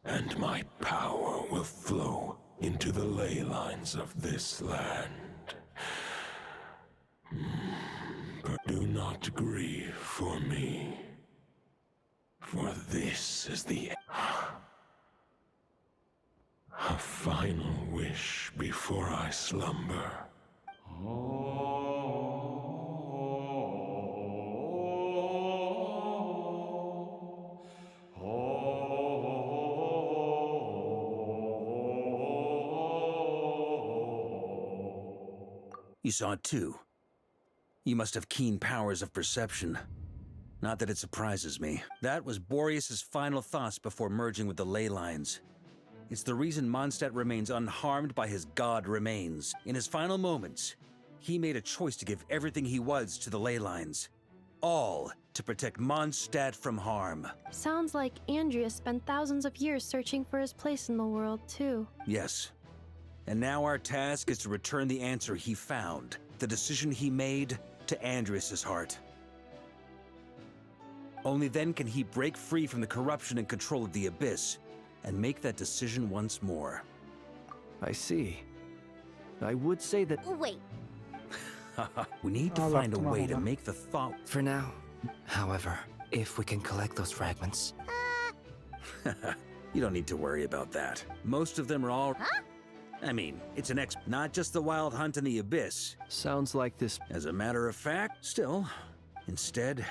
and my power will flow into the ley lines of this land. But do not grieve for me, for this is the a final wish before I slumber. You saw it too. You must have keen powers of perception. Not that it surprises me. That was Boreas' final thoughts before merging with the ley lines. It's the reason Mondstadt remains unharmed by his god remains. In his final moments, he made a choice to give everything he was to the ley lines. All to protect Mondstadt from harm. Sounds like Andreas spent thousands of years searching for his place in the world, too. Yes. And now our task is to return the answer he found, the decision he made, to Andreas' heart. Only then can he break free from the corruption and control of the Abyss, and make that decision once more. I see. I would say that... Wait. We need to find a way to make the thought... For now, however, if we can collect those fragments... You don't need to worry about that. Most of them are all... Huh? I mean, it's an not just the Wild Hunt in the Abyss. Sounds like this... As a matter of fact, still. Instead,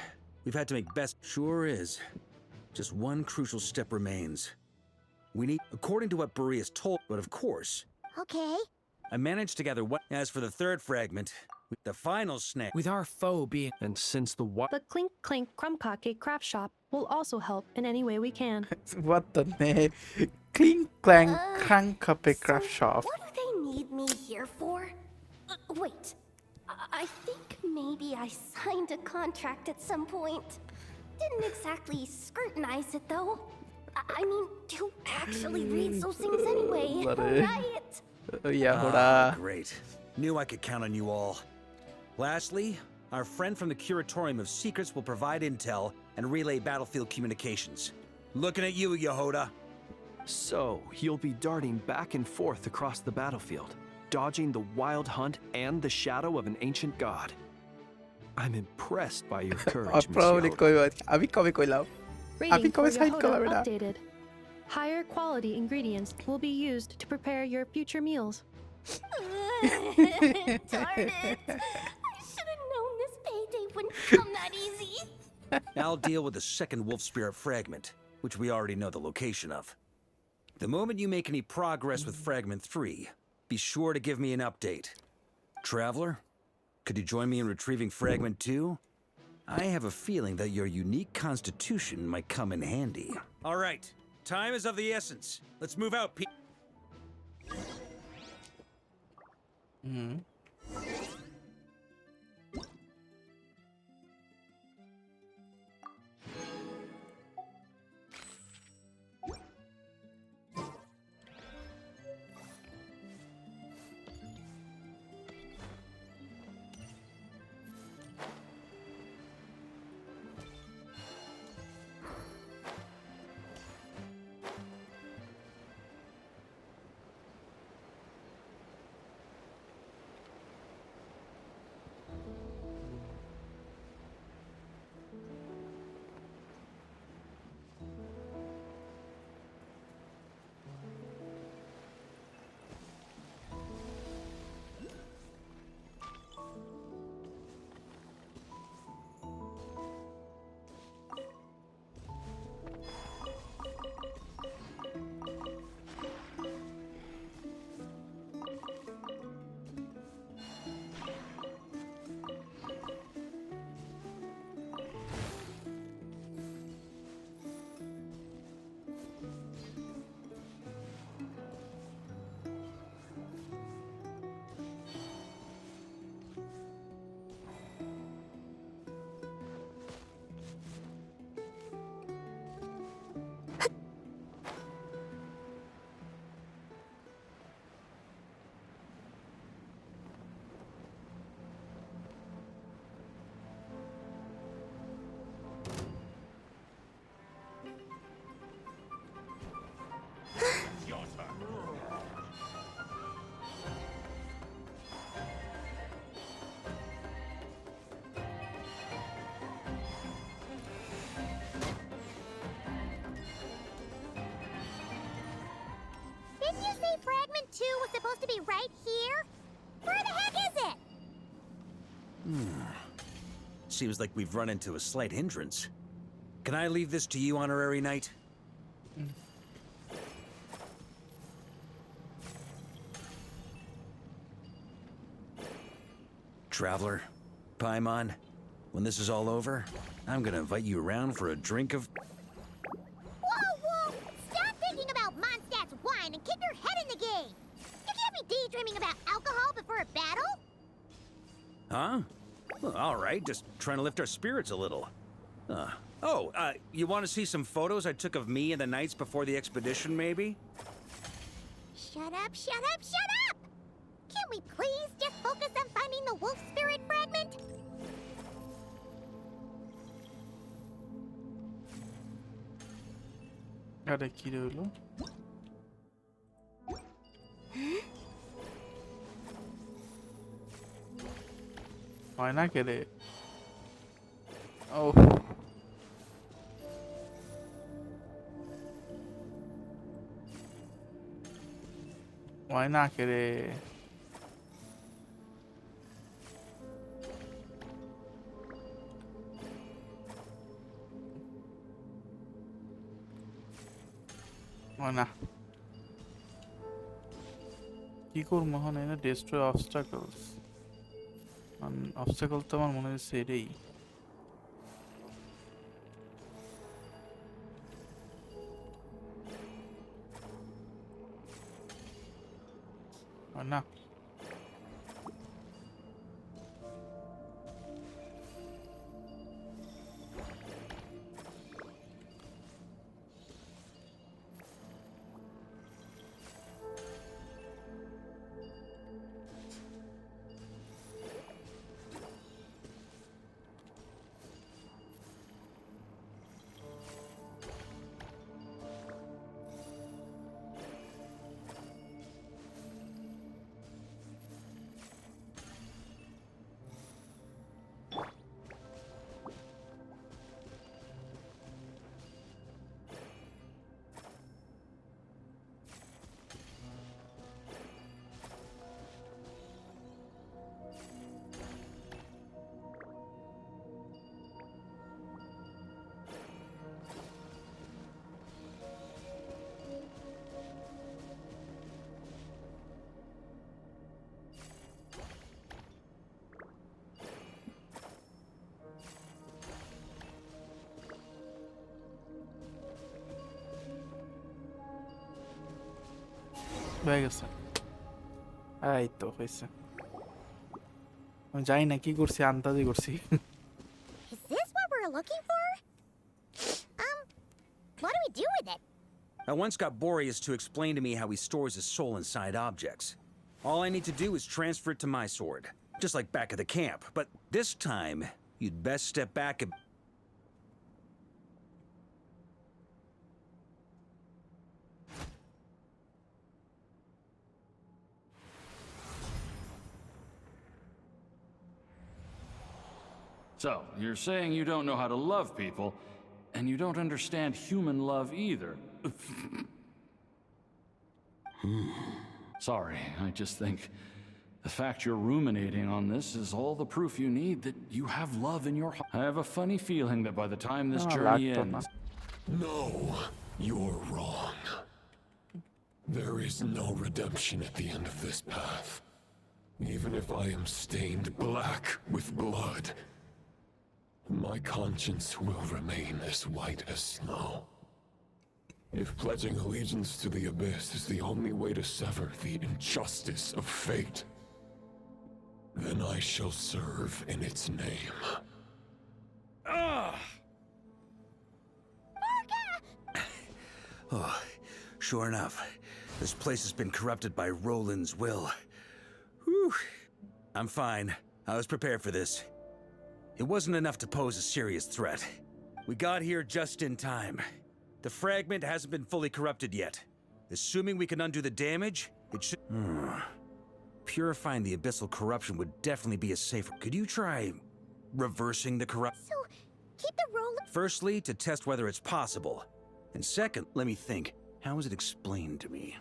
we've had to make best... Sure is. Just one crucial step remains. We need... According to what Boreas told... But of course... Okay. I managed to gather what... As for the third fragment, the final snag... With our foe being... And since the what... The Clink Clink Krumkake craft shop will also help in any way we can. What the name? Clink Clank Crankape Craft Shop. What do they need me here for? Wait. I think maybe I signed a contract at some point. Didn't exactly scrutinize it, though. I mean, who actually reads those things anyway, right? Yeah, great. Knew I could count on you all. Lastly, our friend from the Curatorium of Secrets will provide intel and relay battlefield communications. Looking at you, Yehoda. So, you'll be darting back and forth across the battlefield, dodging the Wild Hunt and the shadow of an ancient god. I'm impressed by your courage, Miss Yehoda. Reading for Yehoda updated. Higher quality ingredients will be used to prepare your future meals. Darn it! I should have known this payday wouldn't come that easy. I'll deal with the second Wolf Spirit fragment, which we already know the location of. The moment you make any progress with Fragment 3, be sure to give me an update. Traveler, could you join me in retrieving Fragment 2? I have a feeling that your unique constitution might come in handy. All right, time is of the essence. Let's move out, Pete. Didn't you say Fragment 2 was supposed to be right here? Where the heck is it? Seems like we've run into a slight hindrance. Can I leave this to you, Honorary Knight? Traveler, Paimon, when this is all over, I'm gonna invite you around for a drink of... Whoa! Stop thinking about Mondstadt's wine and keep your head in the game! You can't be daydreaming about alcohol before a battle! Huh? Well, all right, just trying to lift our spirits a little. You want to see some photos I took of me and the Knights before the expedition, maybe? Shut up! Can't we please just focus on finding the wolf spirit fragment? আরে কি রইলো? হয় না কে রে? ও হয় না কে রে? হয় না কি করবো এখন? এনে destroy obstacles obstacle তো আমার মনে হচ্ছে এটাই হয় না হয়ে গেছে এই তো হয়েছে আমি জানি না কি করছি আন্দাজি করছি Is this what we're looking for? What do we do with it? I once got Boreas to explain to me how he stores his soul inside objects. All I need to do is transfer it to my sword, just like back at the camp. But this time, you'd best step back and... So, you're saying you don't know how to love people, and you don't understand human love either. Sorry, I just think the fact you're ruminating on this is all the proof you need that you have love in your heart. I have a funny feeling that by the time this journey ends... No, you're wrong. There is no redemption at the end of this path. Even if I am stained black with blood, my conscience will remain as white as snow. If pledging allegiance to the Abyss is the only way to sever the injustice of fate, then I shall serve in its name. Oh, sure enough, this place has been corrupted by Roland's will. Whew. I'm fine. I was prepared for this. It wasn't enough to pose a serious threat. We got here just in time. The fragment hasn't been fully corrupted yet. Assuming we can undo the damage, it should... Purifying the abyssal corruption would definitely be a safer... Could you try reversing the corrupt... So, keep the roll... Firstly, to test whether it's possible. And second, let me think. How was it explained to me?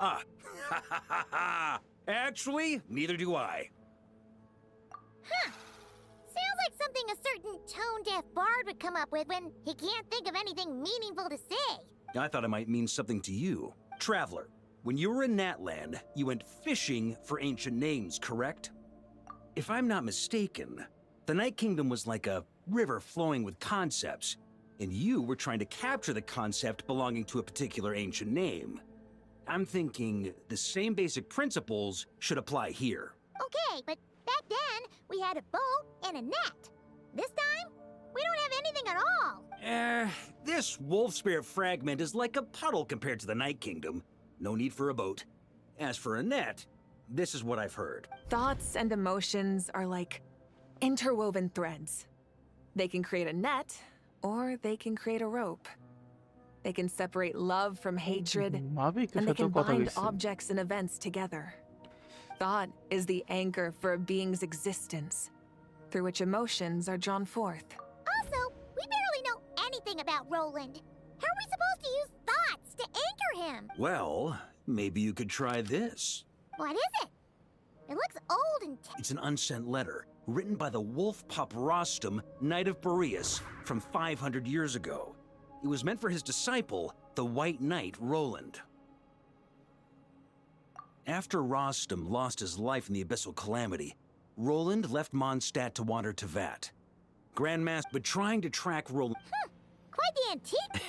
Ah, ha ha ha ha! Actually, neither do I. Huh. Sounds like something a certain tone-deaf bard would come up with when he can't think of anything meaningful to say. I thought it might mean something to you. Traveler, when you were in Natland, you went fishing for ancient names, correct? If I'm not mistaken, the Night Kingdom was like a river flowing with concepts, and you were trying to capture the concept belonging to a particular ancient name. I'm thinking the same basic principles should apply here. Okay, but back then, we had a boat and a net. This time, we don't have anything at all. This wolf spirit fragment is like a puddle compared to the Night Kingdom. No need for a boat. As for a net, this is what I've heard. Thoughts and emotions are like interwoven threads. They can create a net, or they can create a rope. They can separate love from hatred, and they can bind objects and events together. Thought is the anchor for a being's existence, through which emotions are drawn forth. Also, we barely know anything about Roland. How are we supposed to use thoughts to anchor him? Well, maybe you could try this. What is it? It looks old and It's an unsent letter, written by the wolf pup Rostam, Knight of Boreas, from 500 years ago. It was meant for his disciple, the White Knight Roland. After Rostam lost his life in the Abyssal Calamity, Roland left Mondstadt to wander Teyvat. Grandmaster, but trying to track Roland... quite the antique.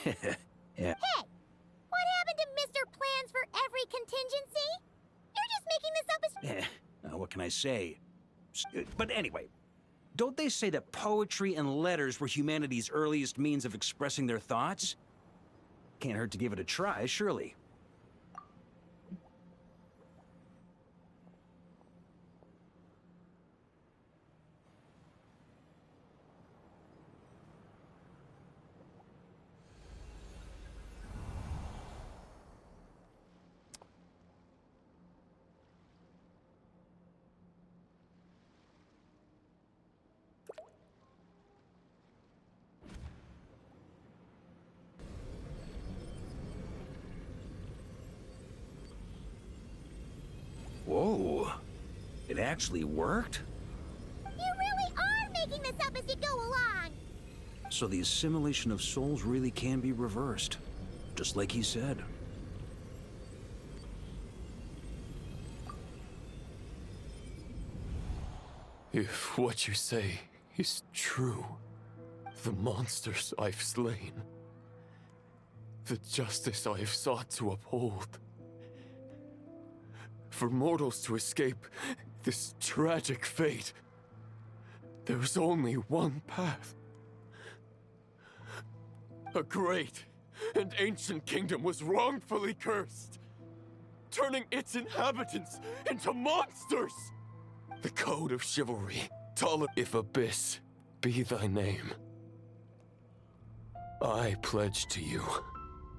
Yeah. Hey, what happened to Mr. Plans for every contingency? You're just making this up as... What can I say? But anyway, don't they say that poetry and letters were humanity's earliest means of expressing their thoughts? Can't hurt to give it a try, surely. Whoa, it actually worked? You really are making this up as you go along! So the assimilation of souls really can be reversed, just like he said. If what you say is true, the monsters I've slain, the justice I have sought to uphold, for mortals to escape this tragic fate, there's only one path. A great and ancient kingdom was wrongfully cursed, turning its inhabitants into monsters. The code of chivalry, if Abyss be thy name, I pledge to you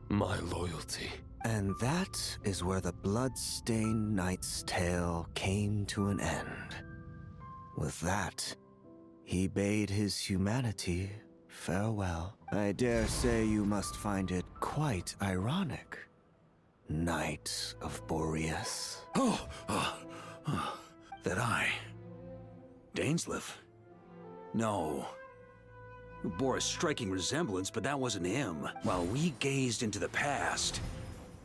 my loyalty. And that is where the blood-stained knight's tale came to an end. With that, he bade his humanity farewell. I dare say you must find it quite ironic, Knight of Boreas. That I... Dainsleif? No. It bore a striking resemblance, but that wasn't him. While we gazed into the past,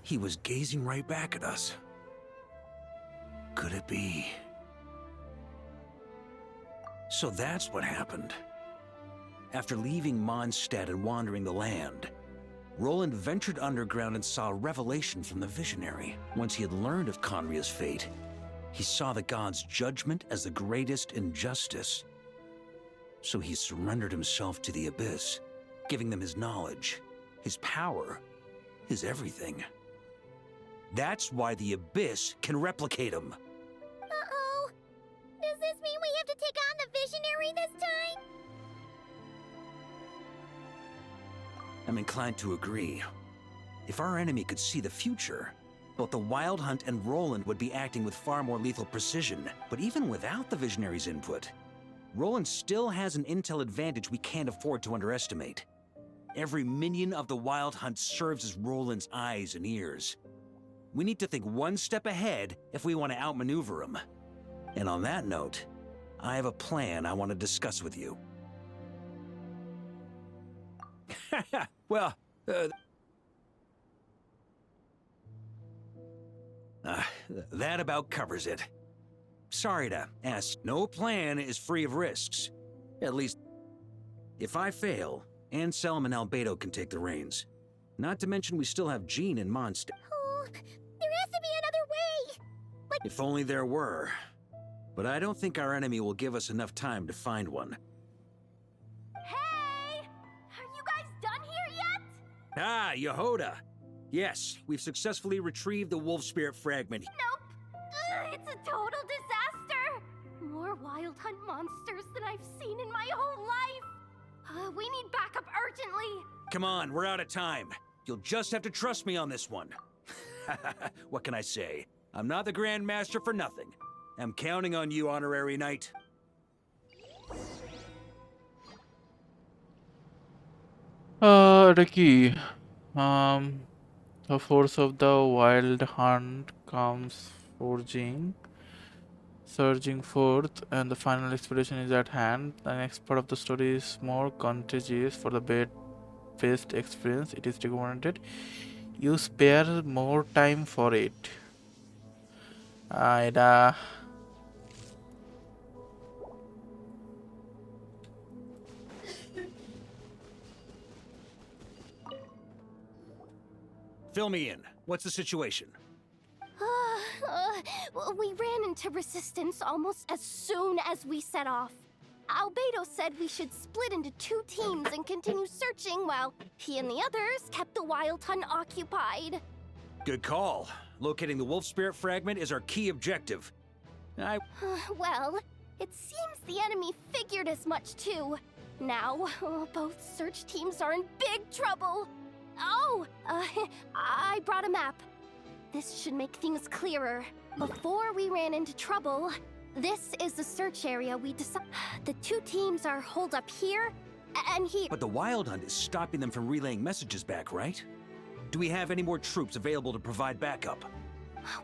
he was gazing right back at us. Could it be? So that's what happened. After leaving Mondstadt and wandering the land, Roland ventured underground and saw a revelation from the Visionary. Once he had learned of Conria's fate, he saw the gods' judgment as the greatest injustice. So he surrendered himself to the Abyss, giving them his knowledge, his power, his everything. That's why the Abyss can replicate him. Uh-oh. Does this mean we have to take on the Visionary this time? I'm inclined to agree. If our enemy could see the future, both the Wild Hunt and Roland would be acting with far more lethal precision. But even without the Visionary's input, Roland still has an intel advantage we can't afford to underestimate. Every minion of the Wild Hunt serves as Roland's eyes and ears. We need to think one step ahead if we want to outmaneuver them. And on that note, I have a plan I want to discuss with you. Well, that about covers it. Sorry to ask. No plan is free of risks. At least, if I fail, Anselm and Albedo can take the reins. Not to mention we still have Jean and Mondstadt. Oh, there has to be another way! Like... If only there were. But I don't think our enemy will give us enough time to find one. Hey! Are you guys done here yet? Ah, Yehoda! Yes, we've successfully retrieved the Wolf Spirit Fragment. Nope. It's a total disaster! More Wild Hunt monsters than I've seen in my whole life! We need backup urgently! Come on, we're out of time. You'll just have to trust me on this one. What can I say? I'm not the Grand Master for nothing. I'm counting on you, Honorary Knight. Ricky. The force of the Wild Hunt comes surging forth, and the final expedition is at hand. The next part of the story is more contagious for the best experience. It is recommended you spare more time for it. Fill me in. What's the situation? We ran into resistance almost as soon as we set off. Albedo said we should split into 2 teams and continue searching while he and the others kept the Wild Hunt occupied. Good call. Locating the Wolf Spirit Fragment is our key objective. Well, it seems the enemy figured as much too. Now, both search teams are in big trouble. Oh, I brought a map. This should make things clearer. Before we ran into trouble, this is the search area we decided. The 2 teams are holed up here and here. But the Wild Hunt is stopping them from relaying messages back, right? Do we have any more troops available to provide backup?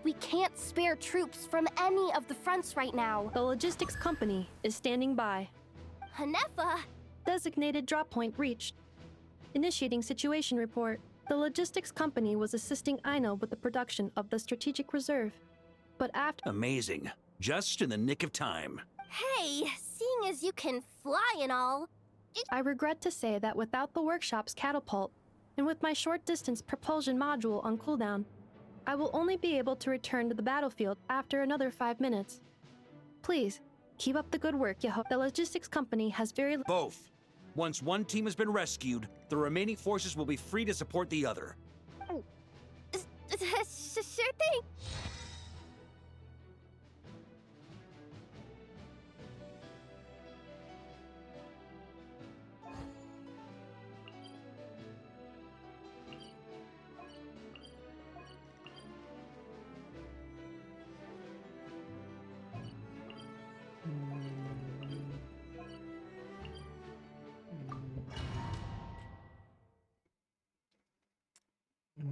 We can't spare troops from any of the fronts right now. The logistics company is standing by. Hanefa! Designated drop point reached. Initiating situation report. The logistics company was assisting Aino with the production of the strategic reserve. But after— Amazing. Just in the nick of time. Hey, seeing as you can fly and all— I regret to say that without the workshop's catapult, and with my short-distance propulsion module on cooldown, I will only be able to return to the battlefield after another 5 minutes. Please, keep up the good work, Yeho. The logistics company has very— Both. Once one team has been rescued, the remaining forces will be free to support the other. Sure thing.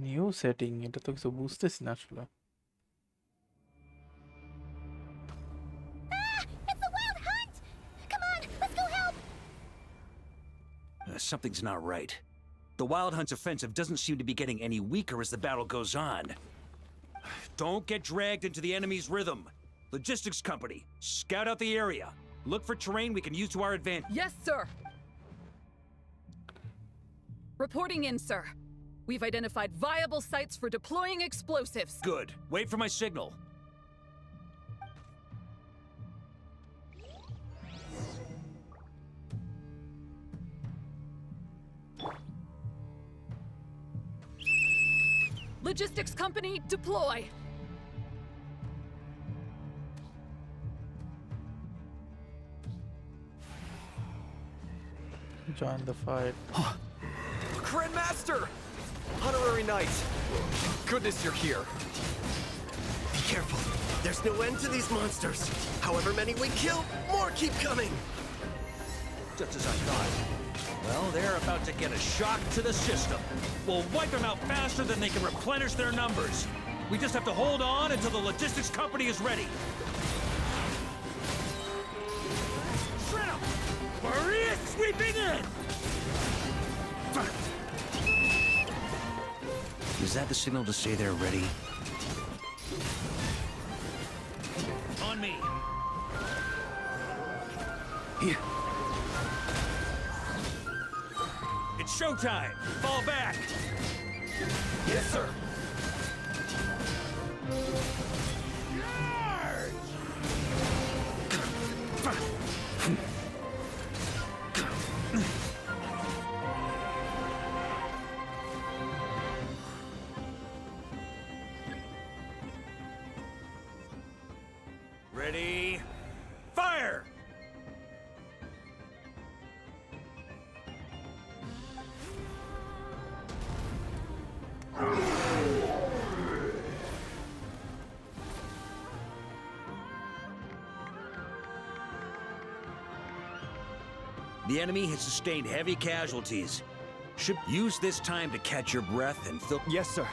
New setting, এটা তো কিছু বুঝতেছি না আসলে। It's a wild hunt! Come on, let's go help! Something's not right. The Wild Hunt's offensive doesn't seem to be getting any weaker as the battle goes on. Don't get dragged into the enemy's rhythm. Logistics company, scout out the area. Look for terrain we can use to our advantage. Yes, sir. Reporting in, sir. We've identified viable sites for deploying explosives. Good. Wait for my signal. Logistics company, deploy. Join the fight. Grandmaster! Honorary Knight! Goodness you're here. Be careful. There's no end to these monsters. However many we kill, more keep coming. Just as I thought. Well, they're about to get a shock to the system. We'll wipe them out faster than they can replenish their numbers. We just have to hold on until the logistics company is ready. Shred 'em! Maria sweeping in! Is that the signal to say they're ready? On me. Here. It's showtime! Fall back! Yes, sir! Ready? Fire! The enemy has sustained heavy casualties. Should use this time to catch your breath and fill— Yes, sir.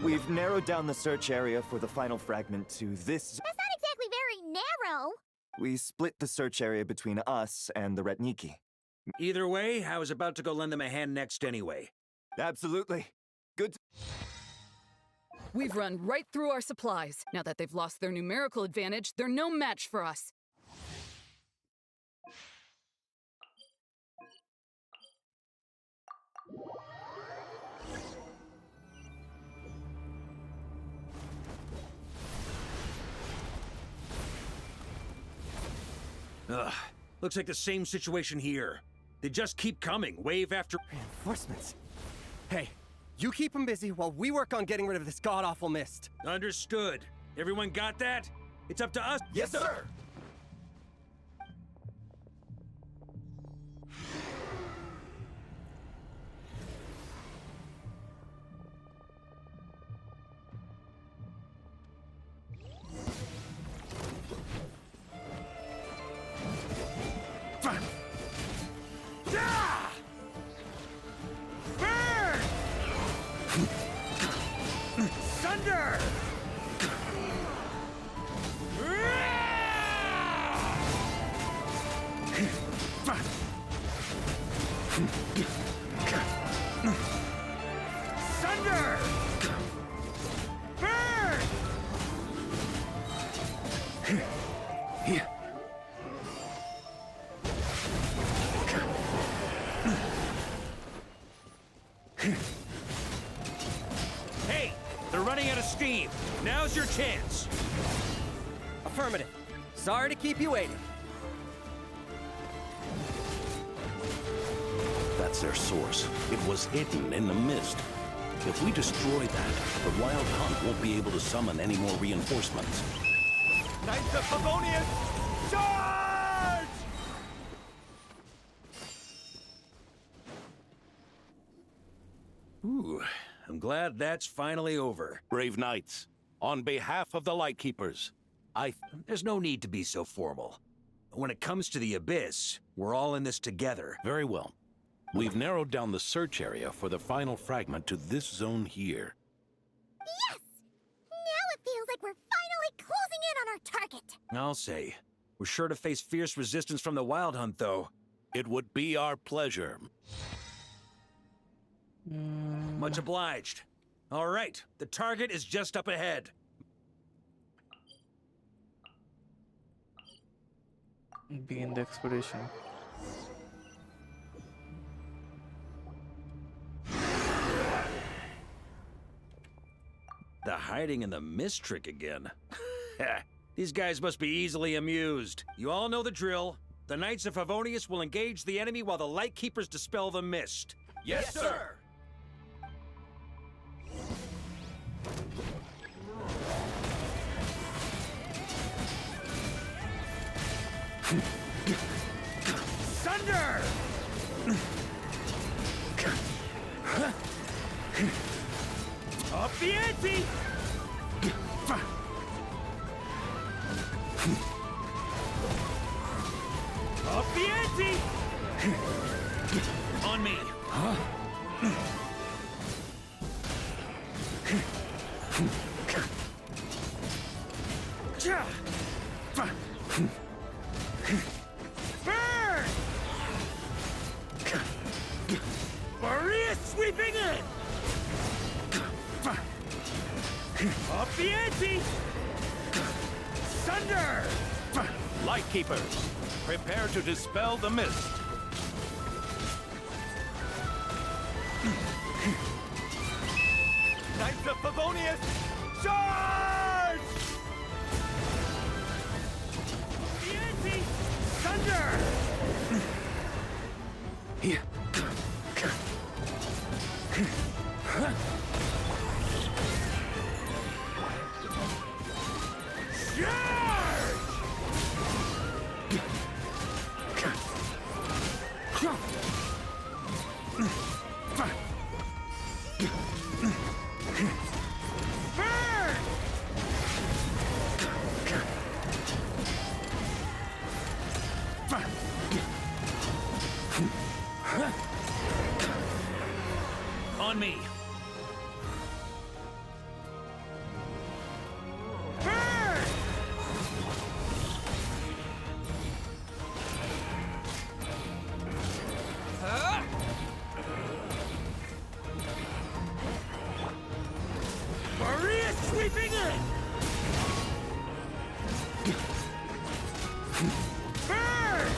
We've narrowed down the search area for the final fragment to this. That's not exactly very narrow. We split the search area between us and the Retniki. Either way, I was about to go lend them a hand next anyway. Absolutely. Good. We've run right through our supplies. Now that they've lost their numerical advantage, they're no match for us. Ugh. Looks like the same situation here. They just keep coming, wave after— Reinforcements. Hey, you keep them busy while we work on getting rid of this god-awful mist. Understood. Everyone got that? It's up to us— Yes, sir! Burn! Thunder! Thunder! Burn! Here. Hey, they're running out of steam. Now's your chance. Affirmative. Sorry to keep you waiting. That's their source. It was hidden in the mist. If we destroy that, the Wild Hunt won't be able to summon any more reinforcements. Knights of Favonius, charge! Ooh, I'm glad that's finally over. Brave Knights, on behalf of the Lightkeepers, There's no need to be so formal. When it comes to the Abyss, we're all in this together. Very well. We've narrowed down the search area for the final fragment to this zone here. Yes! Now it feels like we're finally closing in on our target. I'll say. We're sure to face fierce resistance from the Wild Hunt, though. It would be our pleasure. Much obliged. All right, the target is just up ahead. Begin the expedition. The hiding in the mist trick again. These guys must be easily amused. You all know the drill. The Knights of Favonius will engage the enemy while the Lightkeepers dispel the mist. Yes, sir! Thunder! Up the ante! Up the ante! On me! Burn! Maria sweeping in! Up the ante! Thunder! Lightkeepers, prepare to dispel the mist. Knights of Favonius, charge! The ante! Thunder! On me. Maria sweeping in! Burn!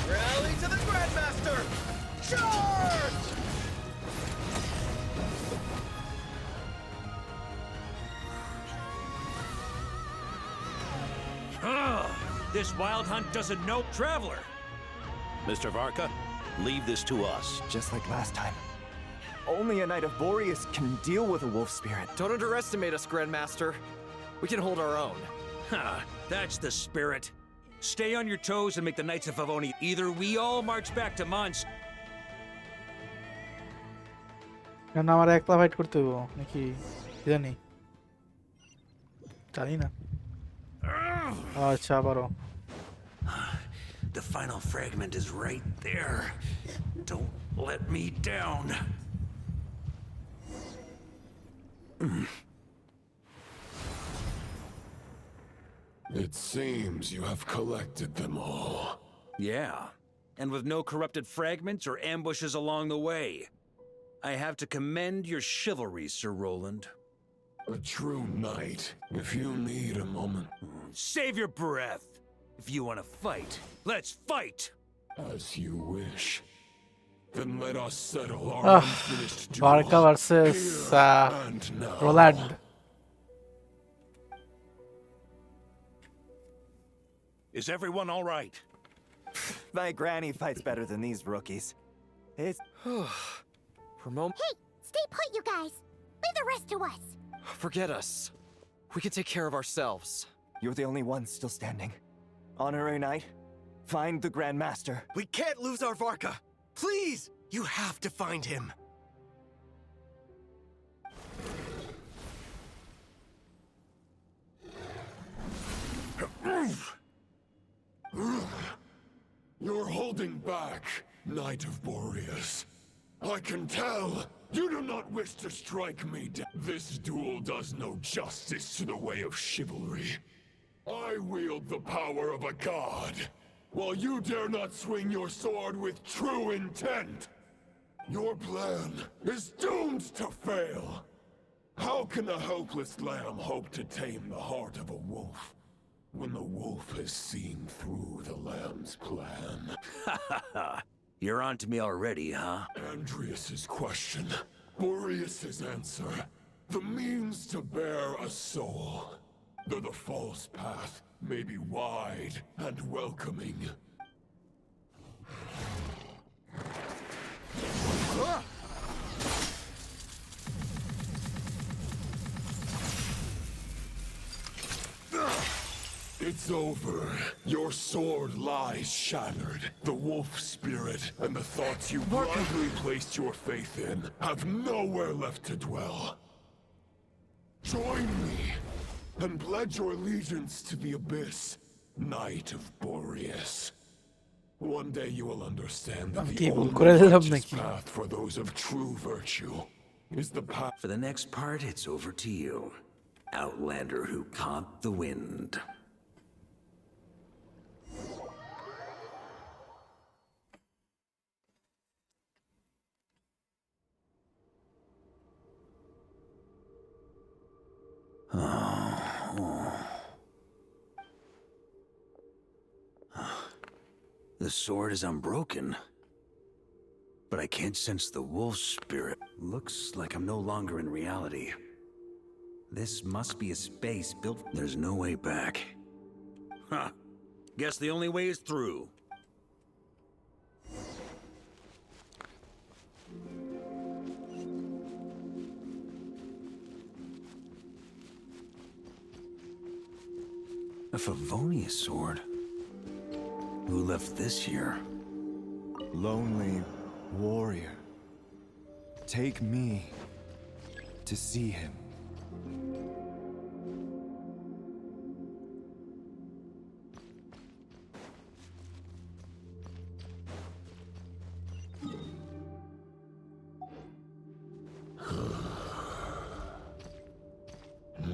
Rally to the Grandmaster! Charge! This wild hunt doesn't know Traveler. Mr. Varka, leave this to us. Just like last time. Only a Knight of Boreas can deal with a wolf spirit. Don't underestimate us, Grandmaster. We can hold our own. Ha! That's the spirit. Stay on your toes and make the Knights of Favonius. Either we all march back to Mondstadt. কেন আমার একলা fight করতে হইব নাকি জানি জানি না আচ্ছা আবারও The final fragment is right there. Don't let me down. It seems you have collected them all. Yeah, and with no corrupted fragments or ambushes along the way. I have to commend your chivalry, Sir Roland. A true knight, if you need a moment. Save your breath. If you want to fight, let's fight! As you wish. Then let us settle our unfinished duel. Varka versus and now. Roland. Is everyone all right? My granny fights better than these rookies. It's... Hey, stay put, you guys. Leave the rest to us. Forget us. We can take care of ourselves. You're the only one still standing. Honorary Knight, find the Grandmaster. We can't lose our Varka. Please, you have to find him. You're holding back, Knight of Boreas. I can tell. You do not wish to strike me down. This duel does no justice to the way of chivalry. I wield the power of a god, while you dare not swing your sword with true intent. Your plan is doomed to fail. How can a helpless lamb hope to tame the heart of a wolf, when the wolf has seen through the lamb's plan? Ha ha ha! You're on to me already, huh? Andreas's question, Boreas's answer. The means to bear a soul. Though the false path may be wide and welcoming. It's over. Your sword lies shattered. The wolf spirit and the thoughts you blindly placed your faith in have nowhere left to dwell. Join me and pledge your allegiance to the abyss, Knight of Boreas. One day you will understand that the only righteous path for those of true virtue is the path. For the next part, it's over to you. Outlander who caught the wind. The sword is unbroken, but I can't sense the wolf spirit. Looks like I'm no longer in reality. This must be a space built. There's no way back. Huh. Guess the only way is through. A Favonius sword? Who left this here? Lonely warrior. Take me to see him.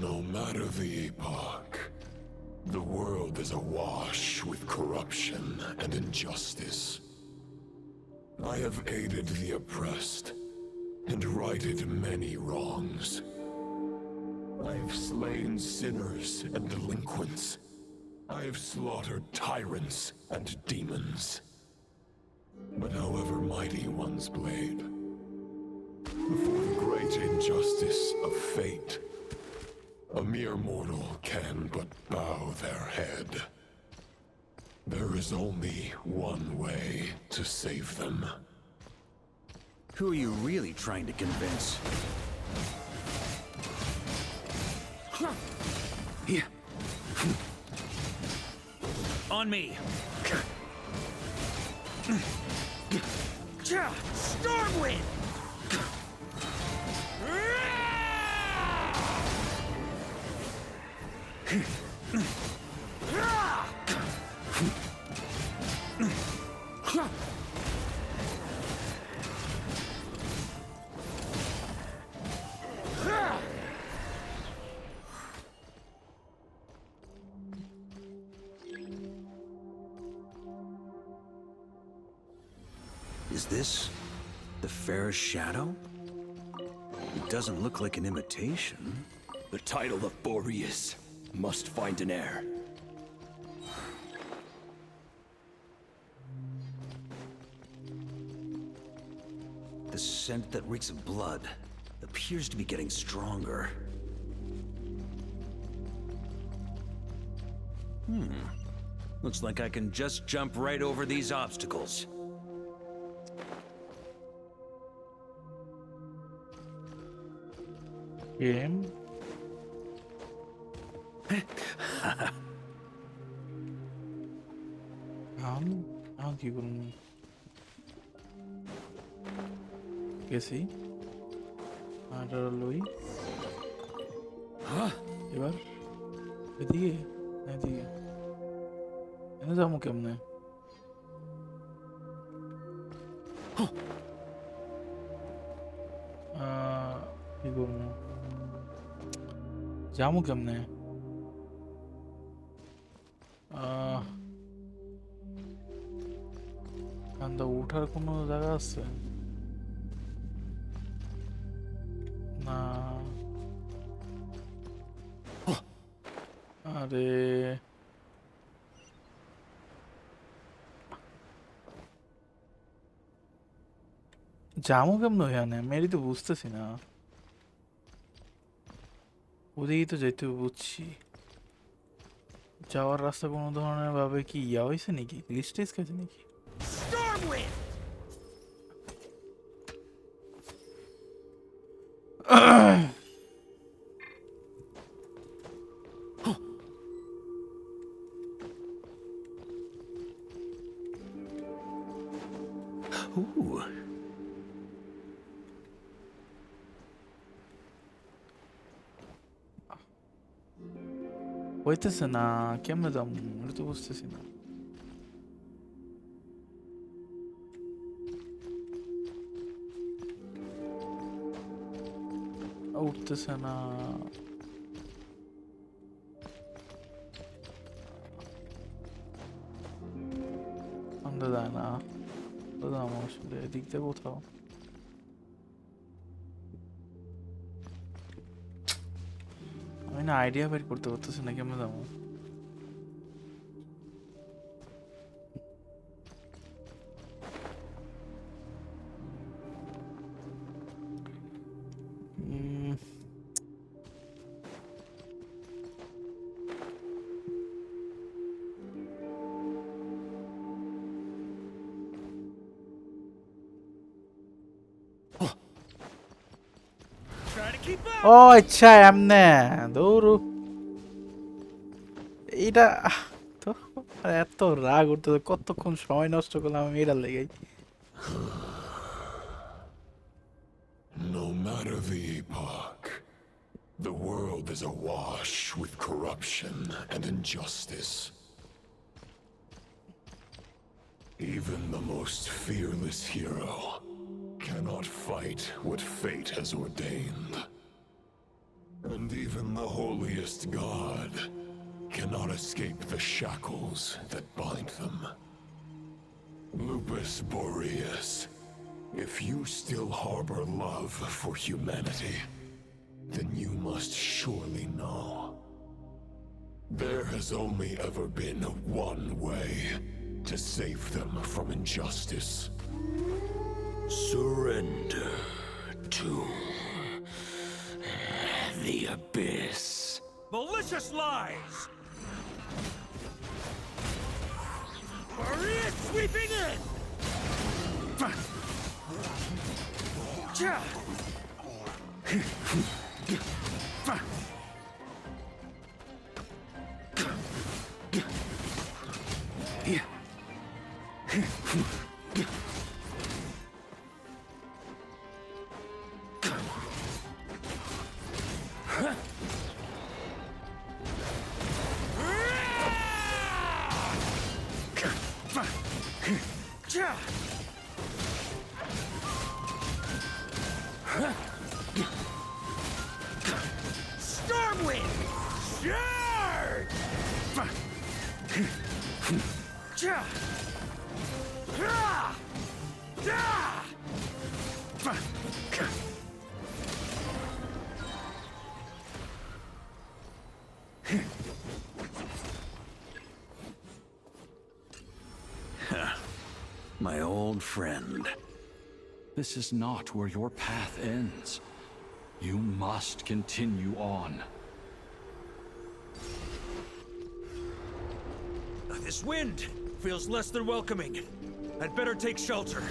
No matter the epoch, the world is awash with corruption and injustice. I have aided the oppressed and righted many wrongs. I've slain sinners and delinquents. I have slaughtered tyrants and demons. But however mighty one's blade, before the great injustice of fate, a mere mortal can but bow their head. There is only one way to save them. Who are you really trying to convince? Yeah. On me! Stormwind! Is this the fairest shadow? It doesn't look like an imitation. The title of Boreas must find an heir. The scent that reeks of blood appears to be getting stronger. Looks like I can just jump right over these obstacles. Game. কি করুন গেছি আর লই এবার এদিকে এদিকে এনে যাবো কেমনে কি করবো যাবো কেমনে কান্দা উঠার কোনো জায়গা আছে না আরে যাবো কেমন ওখানে মেরি তো বুঝতেছি না ওদিকেই তো যেতে বুঝছি যাওয়ার রাস্তা কোনো ধরনের ভাবে কি ইয়া হয়েছে নাকি গ্লিচ গেছে নাকি Ooh. হইতেছে না কেমনে যাবো এটা তো বুঝতেছি না উঠতেছে না। আন্দা যায় না। আসলে এদিক দিয়ে কোথাও আমি না আইডিয়া বের করতে পারতেছি না কেমন যাবো। ও আচ্ছা এমনে দৌড়ু এটা তো এত রাগ উঠতে কতক্ষণ সময় নষ্ট করলাম আমি এটার লেগেই। No matter the epoch, the world is awash with corruption and injustice. Even the most fearless hero cannot fight what fate has ordained. And even the holiest god cannot escape the shackles that bind them. Lupus Majoris, if you still harbor love for humanity, then you must surely know. There has only ever been one way to save them from injustice. Surrender to the abyss. Malicious lies! Maria sweeping in! Stormwind! Charge! My old friend. This is not where your path ends. You must continue on. This wind feels less than welcoming. I'd better take shelter.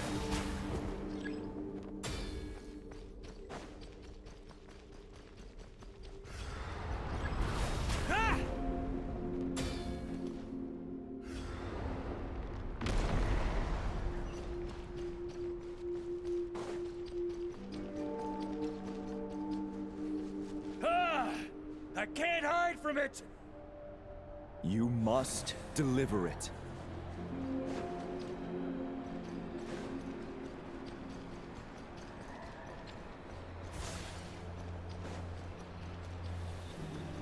I can't hide from it! You must deliver it.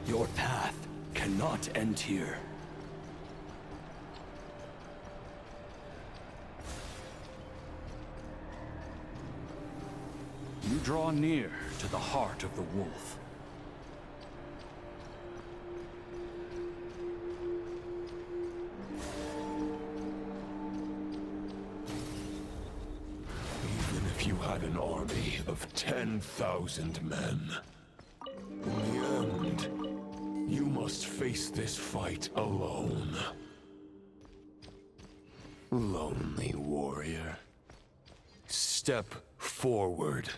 Your path cannot end here. You draw near to the heart of the wolf. You had an army of 10,000 men. In the end, you must face this fight alone. Lonely warrior. Step forward.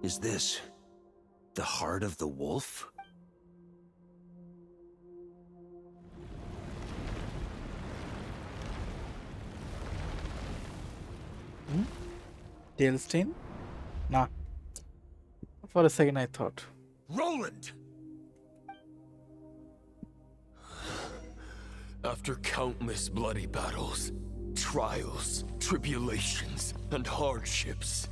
Is this the heart of the wolf? Tailstein? Nah. For a second I thought. Roland! After countless bloody battles, trials, tribulations, and hardships.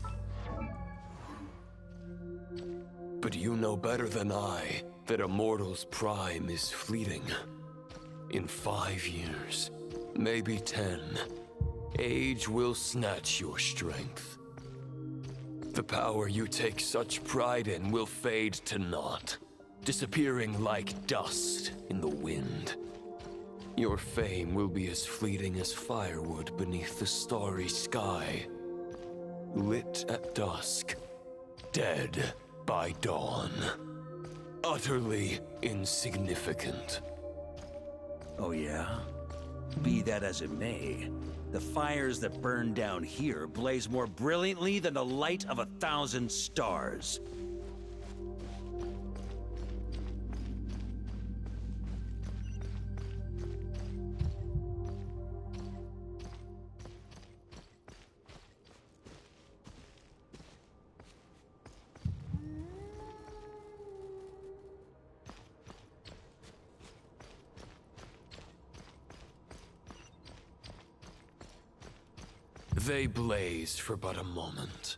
But you know better than I that a mortal's prime is fleeting. In 5 years, maybe 10, age will snatch your strength. The power you take such pride in will fade to naught, disappearing like dust in the wind. Your fame will be as fleeting as firewood beneath the starry sky, lit at dusk, dead by dawn. Utterly insignificant. Oh yeah? Be that as it may, the fires that burn down here blaze more brilliantly than the light of 1,000 stars. They blaze for but a moment.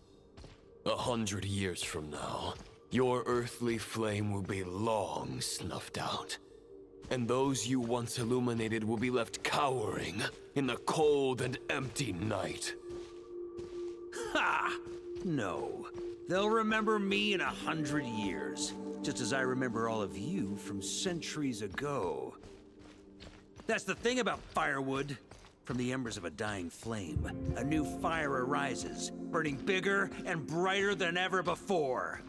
100 years from now, your earthly flame will be long snuffed out. And those you once illuminated will be left cowering in the cold and empty night. Ha! No. They'll remember me in 100 years, just as I remember all of you from centuries ago. That's the thing about firewood. From the embers of a dying flame, a new fire arises, burning bigger and brighter than ever before.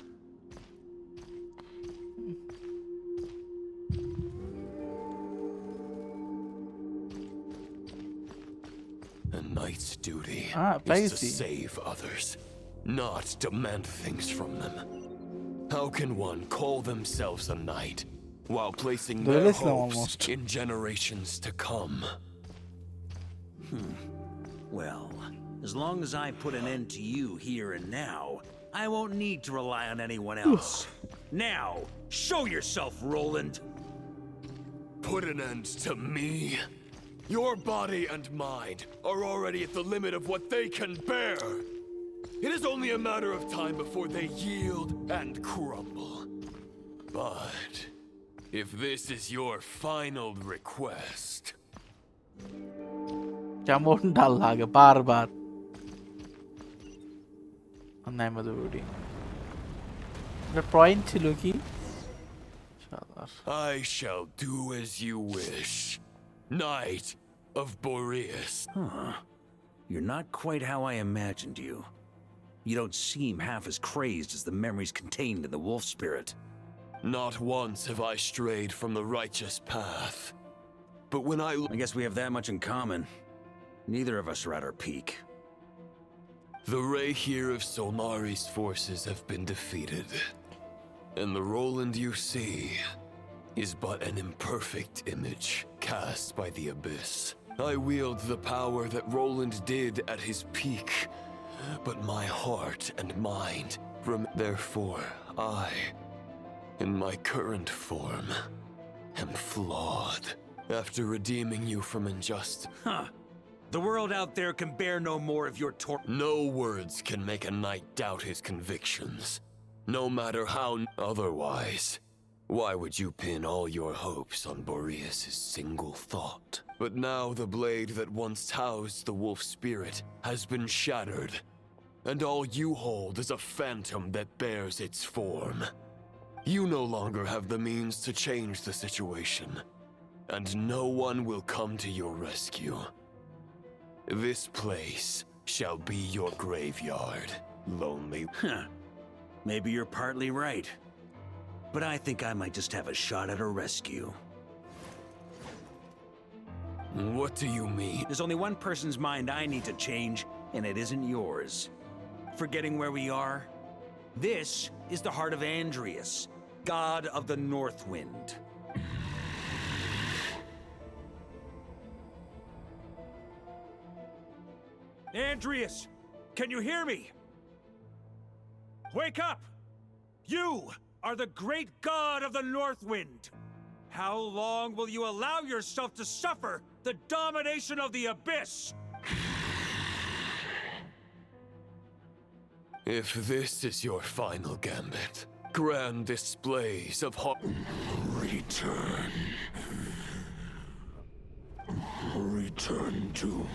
A knight's duty is to save others, not demand things from them. How can one call themselves a knight while placing their hopes in generations to come? Well, as long as I put an end to you here and now, I won't need to rely on anyone else. Now, show yourself, Roland! Put an end to me? Your body and mind are already at the limit of what they can bear. It is only a matter of time before they yield and crumble. But if this is your final request... কেমন ডাল লাগে বারবার অন্যায় মধুবুড়ি এটা point ছিল কি I shall do as you wish, Knight of Boreas. Huh. You're not quite how I imagined you. You don't seem half as crazed as the memories contained in the wolf spirit. Not once have I strayed from the righteous path. But when I guess we have that much in common. Neither of us are at our peak. The Rayhir of Solmari's forces have been defeated. And the Roland you see is but an imperfect image cast by the Abyss. I wield the power that Roland did at his peak, but my heart and mind therefore I, in my current form, am flawed. After redeeming you from injustice. Huh. The world out there can bear no more of your No words can make a knight doubt his convictions. No matter how otherwise. Why would you pin all your hopes on Boreas' single thought? But now the blade that once housed the wolf spirit has been shattered. And all you hold is a phantom that bears its form. You no longer have the means to change the situation. And no one will come to your rescue. This place shall be your graveyard, lonely. Huh. Maybe you're partly right. But I think I might just have a shot at a rescue. What do you mean? There's only one person's mind I need to change, and it isn't yours. Forgetting where we are? This is the heart of Andrius, god of the North Wind. Andrius, can you hear me? Wake up! You are the great god of the Northwind. How long will you allow yourself to suffer the domination of the Abyss? If this is your final gambit, grand displays of Return. Return to...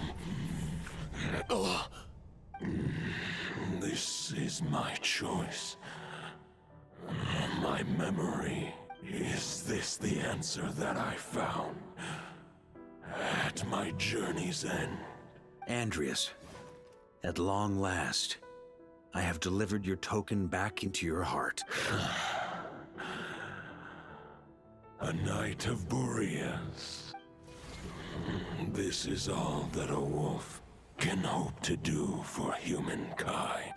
This is my choice. My memory. Is this the answer that I found at my journey's end? Andreas, at long last, I have delivered your token back into your heart. A Knight of Boreas. This is all that a wolf can hope to do for humankind.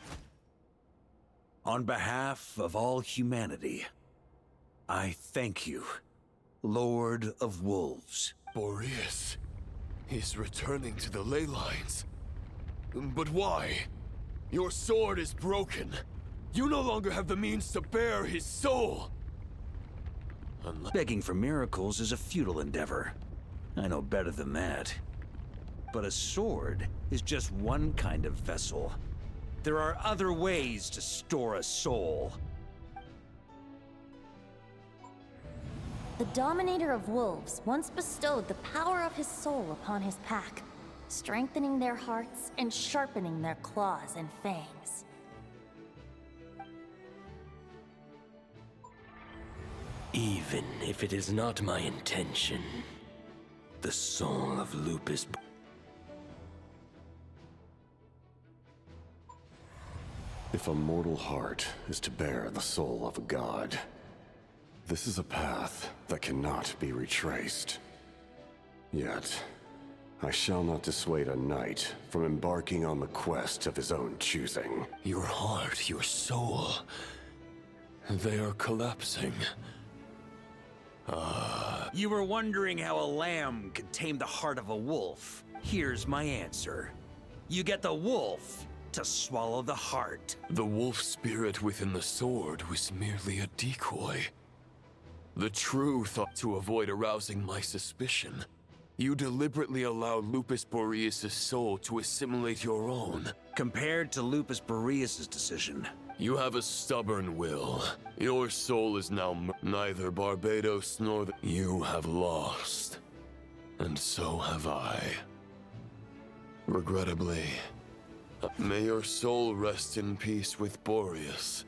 On behalf of all humanity, I thank you, Lord of Wolves. Boreas is returning to the ley lines. But why? Your sword is broken. You no longer have the means to bear his soul. Begging for miracles is a futile endeavor. I know better than that. But a sword is just one kind of vessel. There are other ways to store a soul. The Dominator of Wolves once bestowed the power of his soul upon his pack, strengthening their hearts and sharpening their claws and fangs. Even if it is not my intention, the soul of Lupus... If a mortal heart is to bear the soul of a god, this is a path that cannot be retraced. Yet, I shall not dissuade a knight from embarking on the quest of his own choosing. Your heart, your soul, they are collapsing. You were wondering how a lamb could tame the heart of a wolf. Here's my answer. You get the wolf to swallow the heart. The wolf spirit within the sword was merely a decoy. The true thought to avoid arousing my suspicion. You deliberately allowed Lupus Boreas' soul to assimilate your own. Compared to Lupus Boreas' decision, you have a stubborn will. Your soul is now neither Barbados nor you have lost. And so have I. Regrettably, may your soul rest in peace with Boreas,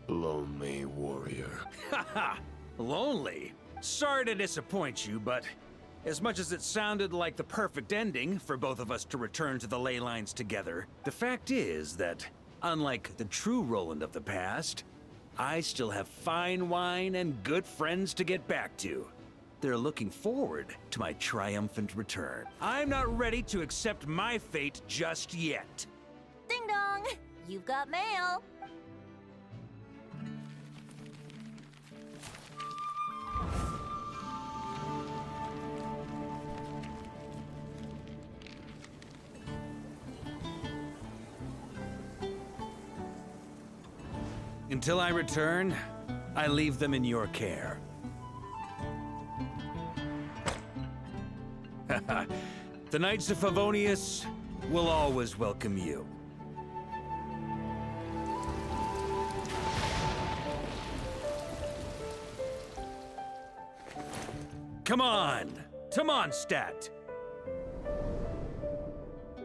lonely warrior. Haha! Lonely? Sorry to disappoint you, but as much as it sounded like the perfect ending for both of us to return to the ley lines together, the fact is that, unlike the true Roland of the past, I still have fine wine and good friends to get back to. They're looking forward to my triumphant return. I'm not ready to accept my fate just yet. Ding dong! You've got mail! Until I return, I leave them in your care. The Knights of Favonius will always welcome you. Come on, to Mondstadt.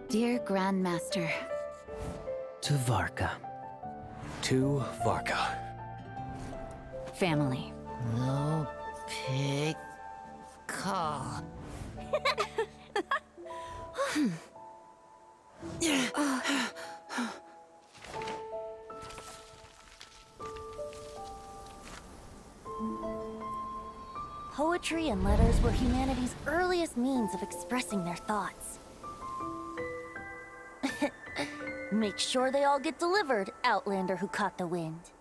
Dear Grandmaster. To Varka. To Varka. Family. No pig call. Poetry and letters were humanity's earliest means of expressing their thoughts. Make sure they all get delivered, Outlander who caught the wind.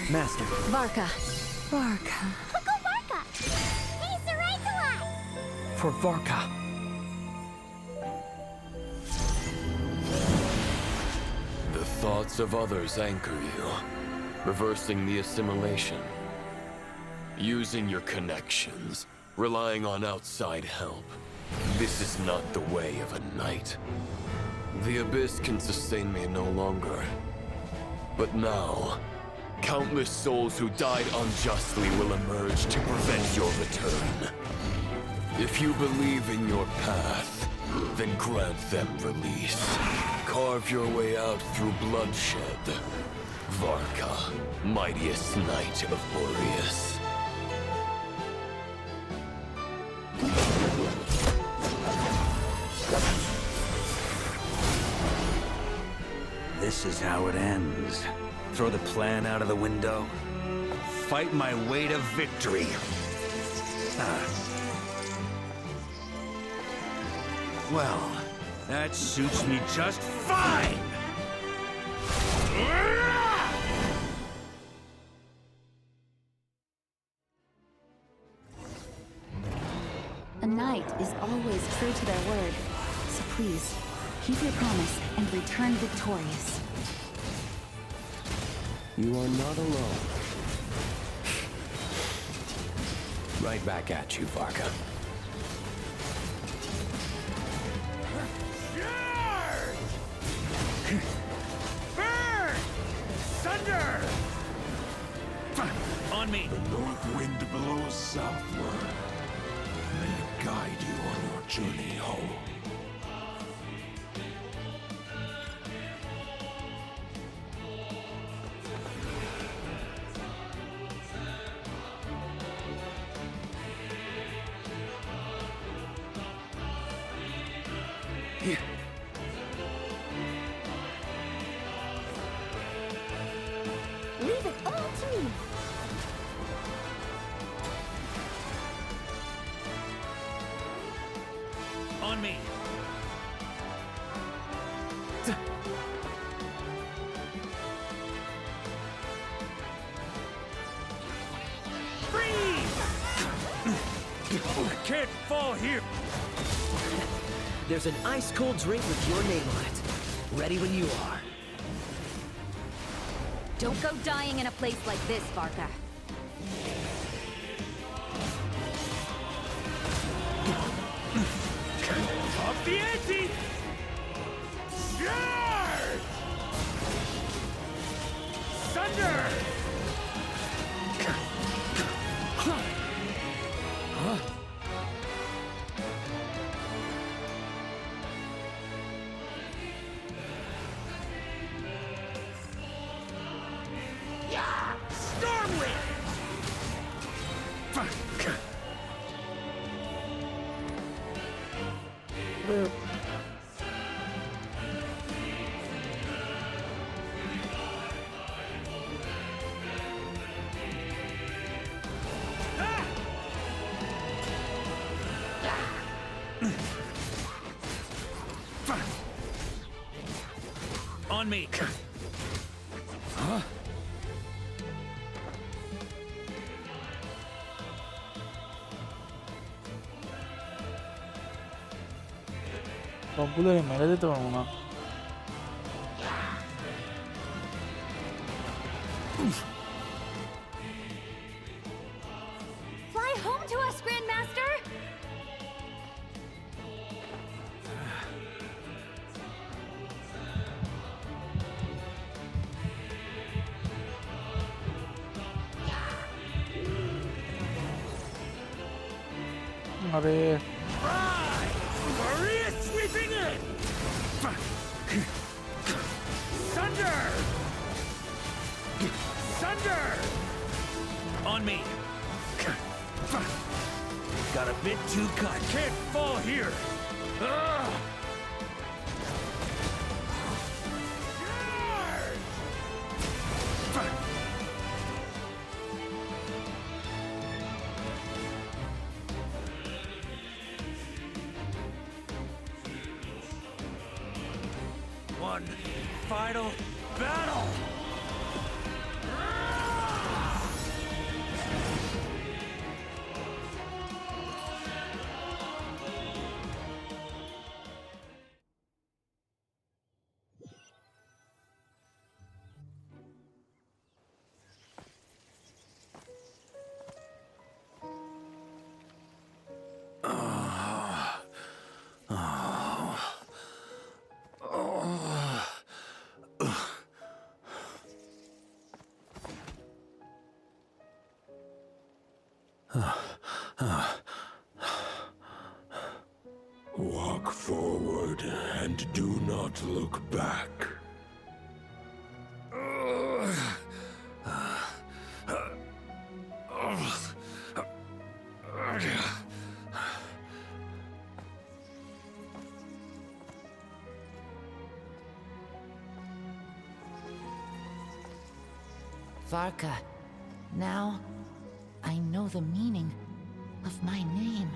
Master. Varka. Varka. Uncle Varka! He's the right to life! For Varka. The thoughts of others anchor you, reversing the assimilation. Using your connections, relying on outside help. This is not the way of a knight. The Abyss can sustain me no longer. But now, countless souls who died unjustly will emerge to prevent your return. If you believe in your path, then grant them release. Carve your way out through bloodshed. Varka, mightiest knight of Boreas. This is how it ends. Throw the plan out of the window. Fight my way to victory. Well, that suits me just fine! A knight is always true to their word. So please, keep your promise and return victorious. You are not alone. Right back at you, Varka. Burn! Thunder! On me! The north wind blows southward. May it guide you on your journey home. Here. Leave it all to me. On me! I can't fall here! There's an ice-cold drink with your name on it. Ready when you are. Don't go dying in a place like this, Varka. Up the ante! Charge! Thunder! Huh? Yeah! Stormwind! On me! Huh? সবগুলো মেরে দিতে পারবো না। Fly home to us, Grandmaster! আরে Maria sweeping in! Thunder! Thunder! On me! Got a bit too cut. Can't fall here! Ugh! One final battle! Walk forward and do not look back. Varka, now I know the meaning of my name.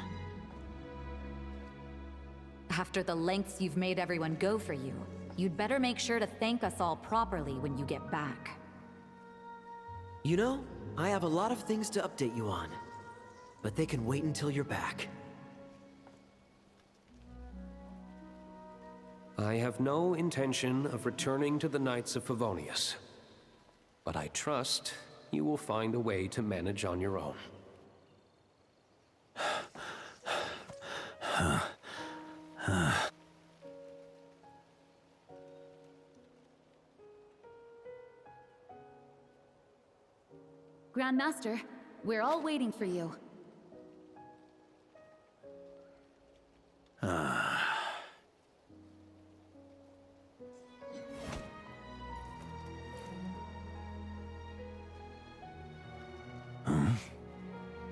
After the lengths you've made everyone go for you, you'd better make sure to thank us all properly when you get back. You know, I have a lot of things to update you on, but they can wait until you're back. I have no intention of returning to the Knights of Favonius, but I trust you will find a way to manage on your own. Grandmaster, we're all waiting for you.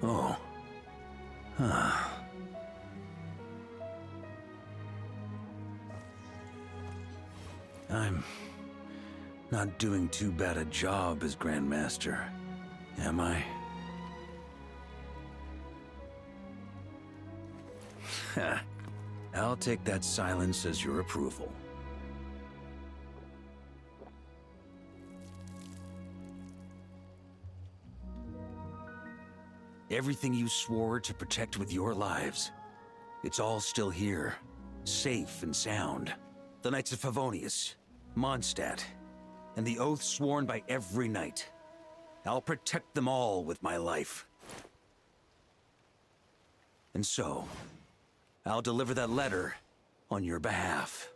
Oh. I'm not doing too bad a job as Grandmaster, am I? I'll take that silence as your approval. Everything you swore to protect with your lives, it's all still here, safe and sound. The Knights of Favonius, Mondstadt, and the oath sworn by every knight. I'll protect them all with my life. And so, I'll deliver that letter on your behalf.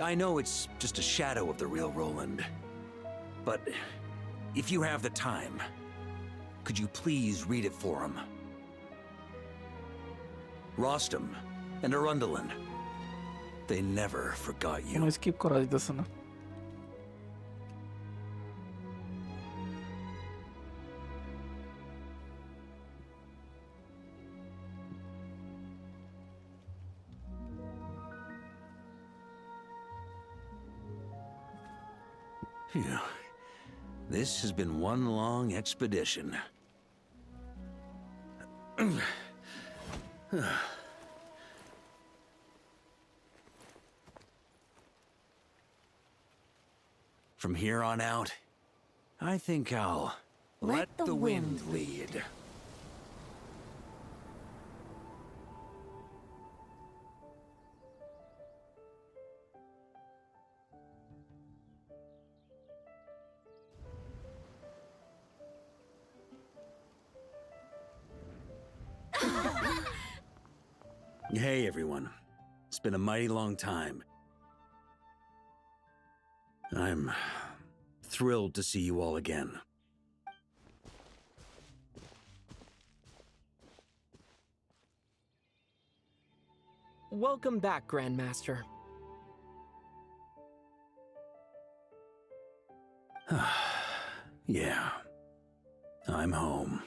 I know it's just a shadow of the real Roland, but if you have the time, could you please read it for him? Rostam and Arundelen, they never forgot you. কোনো skip করা যাইতেছে না। Phew. This has been one long expedition. From here on out, I think I'll let the wind lead. Hey everyone, it's been a mighty long time. I'm thrilled to see you all again. Welcome back, Grandmaster. Yeah, I'm home.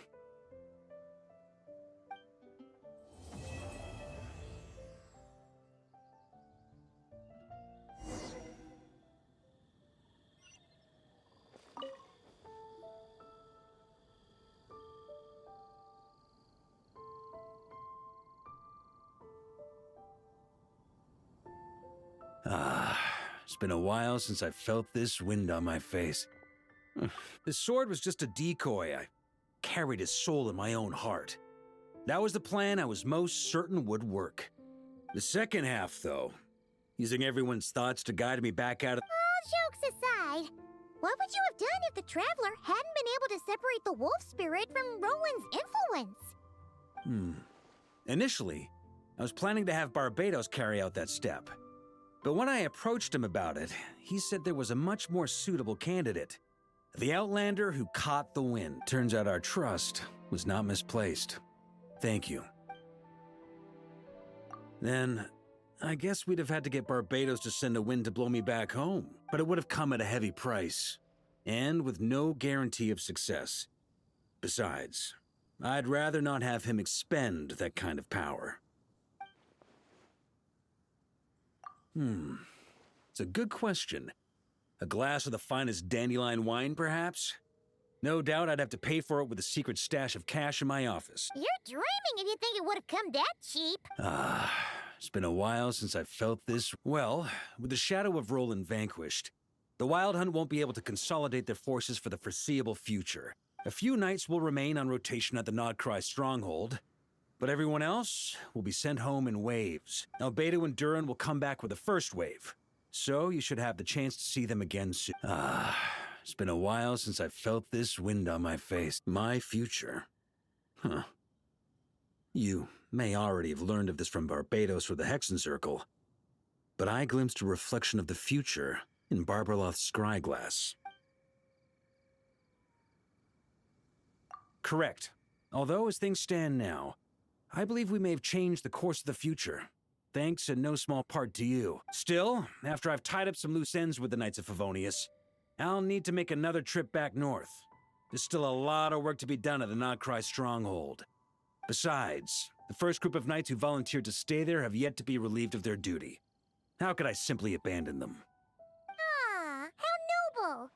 It's been a while since I felt this wind on my face. This sword was just a decoy. I carried his soul in my own heart. That was the plan I was most certain would work. The second half, though, using everyone's thoughts to guide me back out of... All jokes aside, what would you have done if the Traveler hadn't been able to separate the wolf spirit from Roland's influence? Initially, I was planning to have Barbados carry out that step. But when I approached him about it, he said there was a much more suitable candidate. The Outlander who caught the wind. Turns out our trust was not misplaced. Thank you. Then, I guess we'd have had to get Barbados to send a wind to blow me back home. But it would have come at a heavy price. And with no guarantee of success. Besides, I'd rather not have him expend that kind of power. It's a good question. A glass of the finest dandelion wine, perhaps? No doubt I'd have to pay for it with a secret stash of cash in my office. You're dreaming if you think it would have come that cheap. It's been a while since I've felt this. Well, with the shadow of Roland vanquished, the Wild Hunt won't be able to consolidate their forces for the foreseeable future. A few knights will remain on rotation at the Nodcry stronghold, but everyone else will be sent home in waves. Albedo and Durin will come back with the first wave, so you should have the chance to see them again soon. It's been a while since I've felt this wind on my face. My future. You may already have learned of this from Barbados or the Hexen Circle, but I glimpsed a reflection of the future in Barbarloth's scryglass. Correct. Although as things stand now, I believe we may have changed the course of the future, thanks in no small part to you. Still, after I've tied up some loose ends with the Knights of Favonius, I'll need to make another trip back north. There's still a lot of work to be done at the Nodcry stronghold. Besides, the first group of knights who volunteered to stay there have yet to be relieved of their duty. How could I simply abandon them? How noble.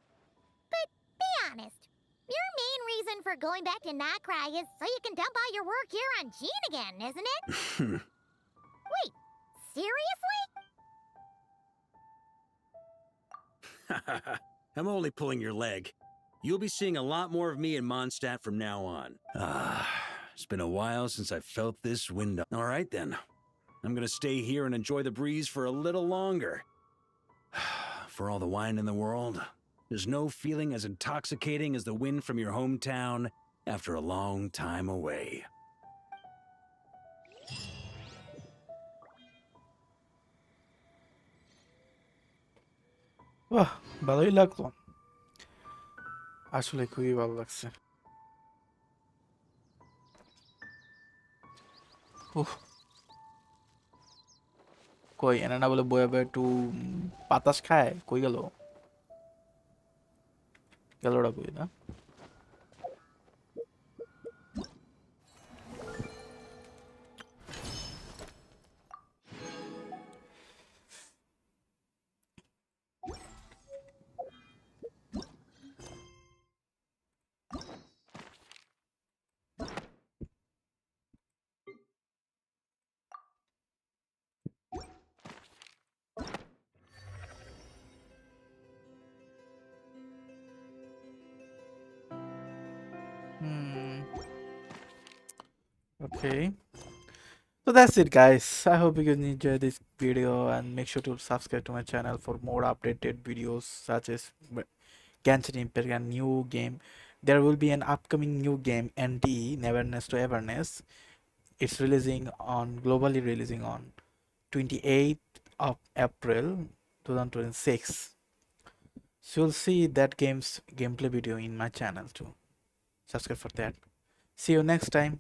But be honest, your main reason for going back to Nodcry is so you can dump all your work here on Jean again, isn't it? Wait, seriously? I'm only pulling your leg. You'll be seeing a lot more of me in Mondstadt from now on. It's been a while since I've felt this wind. All right then. I'm gonna stay here and enjoy the breeze for a little longer. For all the wine in the world, there's no feeling as intoxicating as the wind from your hometown after a long time away. বাহ, ভালোই লাগলো। আসলে খুবই ভালো লাগছে। কই এনে না বলে বয়ে বয়ে একটু বাতাস খায়, কই গেল? গেলটা কই না? Okay. So that's it guys. I hope you guys enjoyed this video and make sure to subscribe to my channel for more updated videos such as Genshin Impact and new game. There will be an upcoming new game, NT Neverness to Everness. It's globally releasing on 28th of April 2026. So you'll see that game's gameplay video in my channel too. Subscribe for that. See you next time.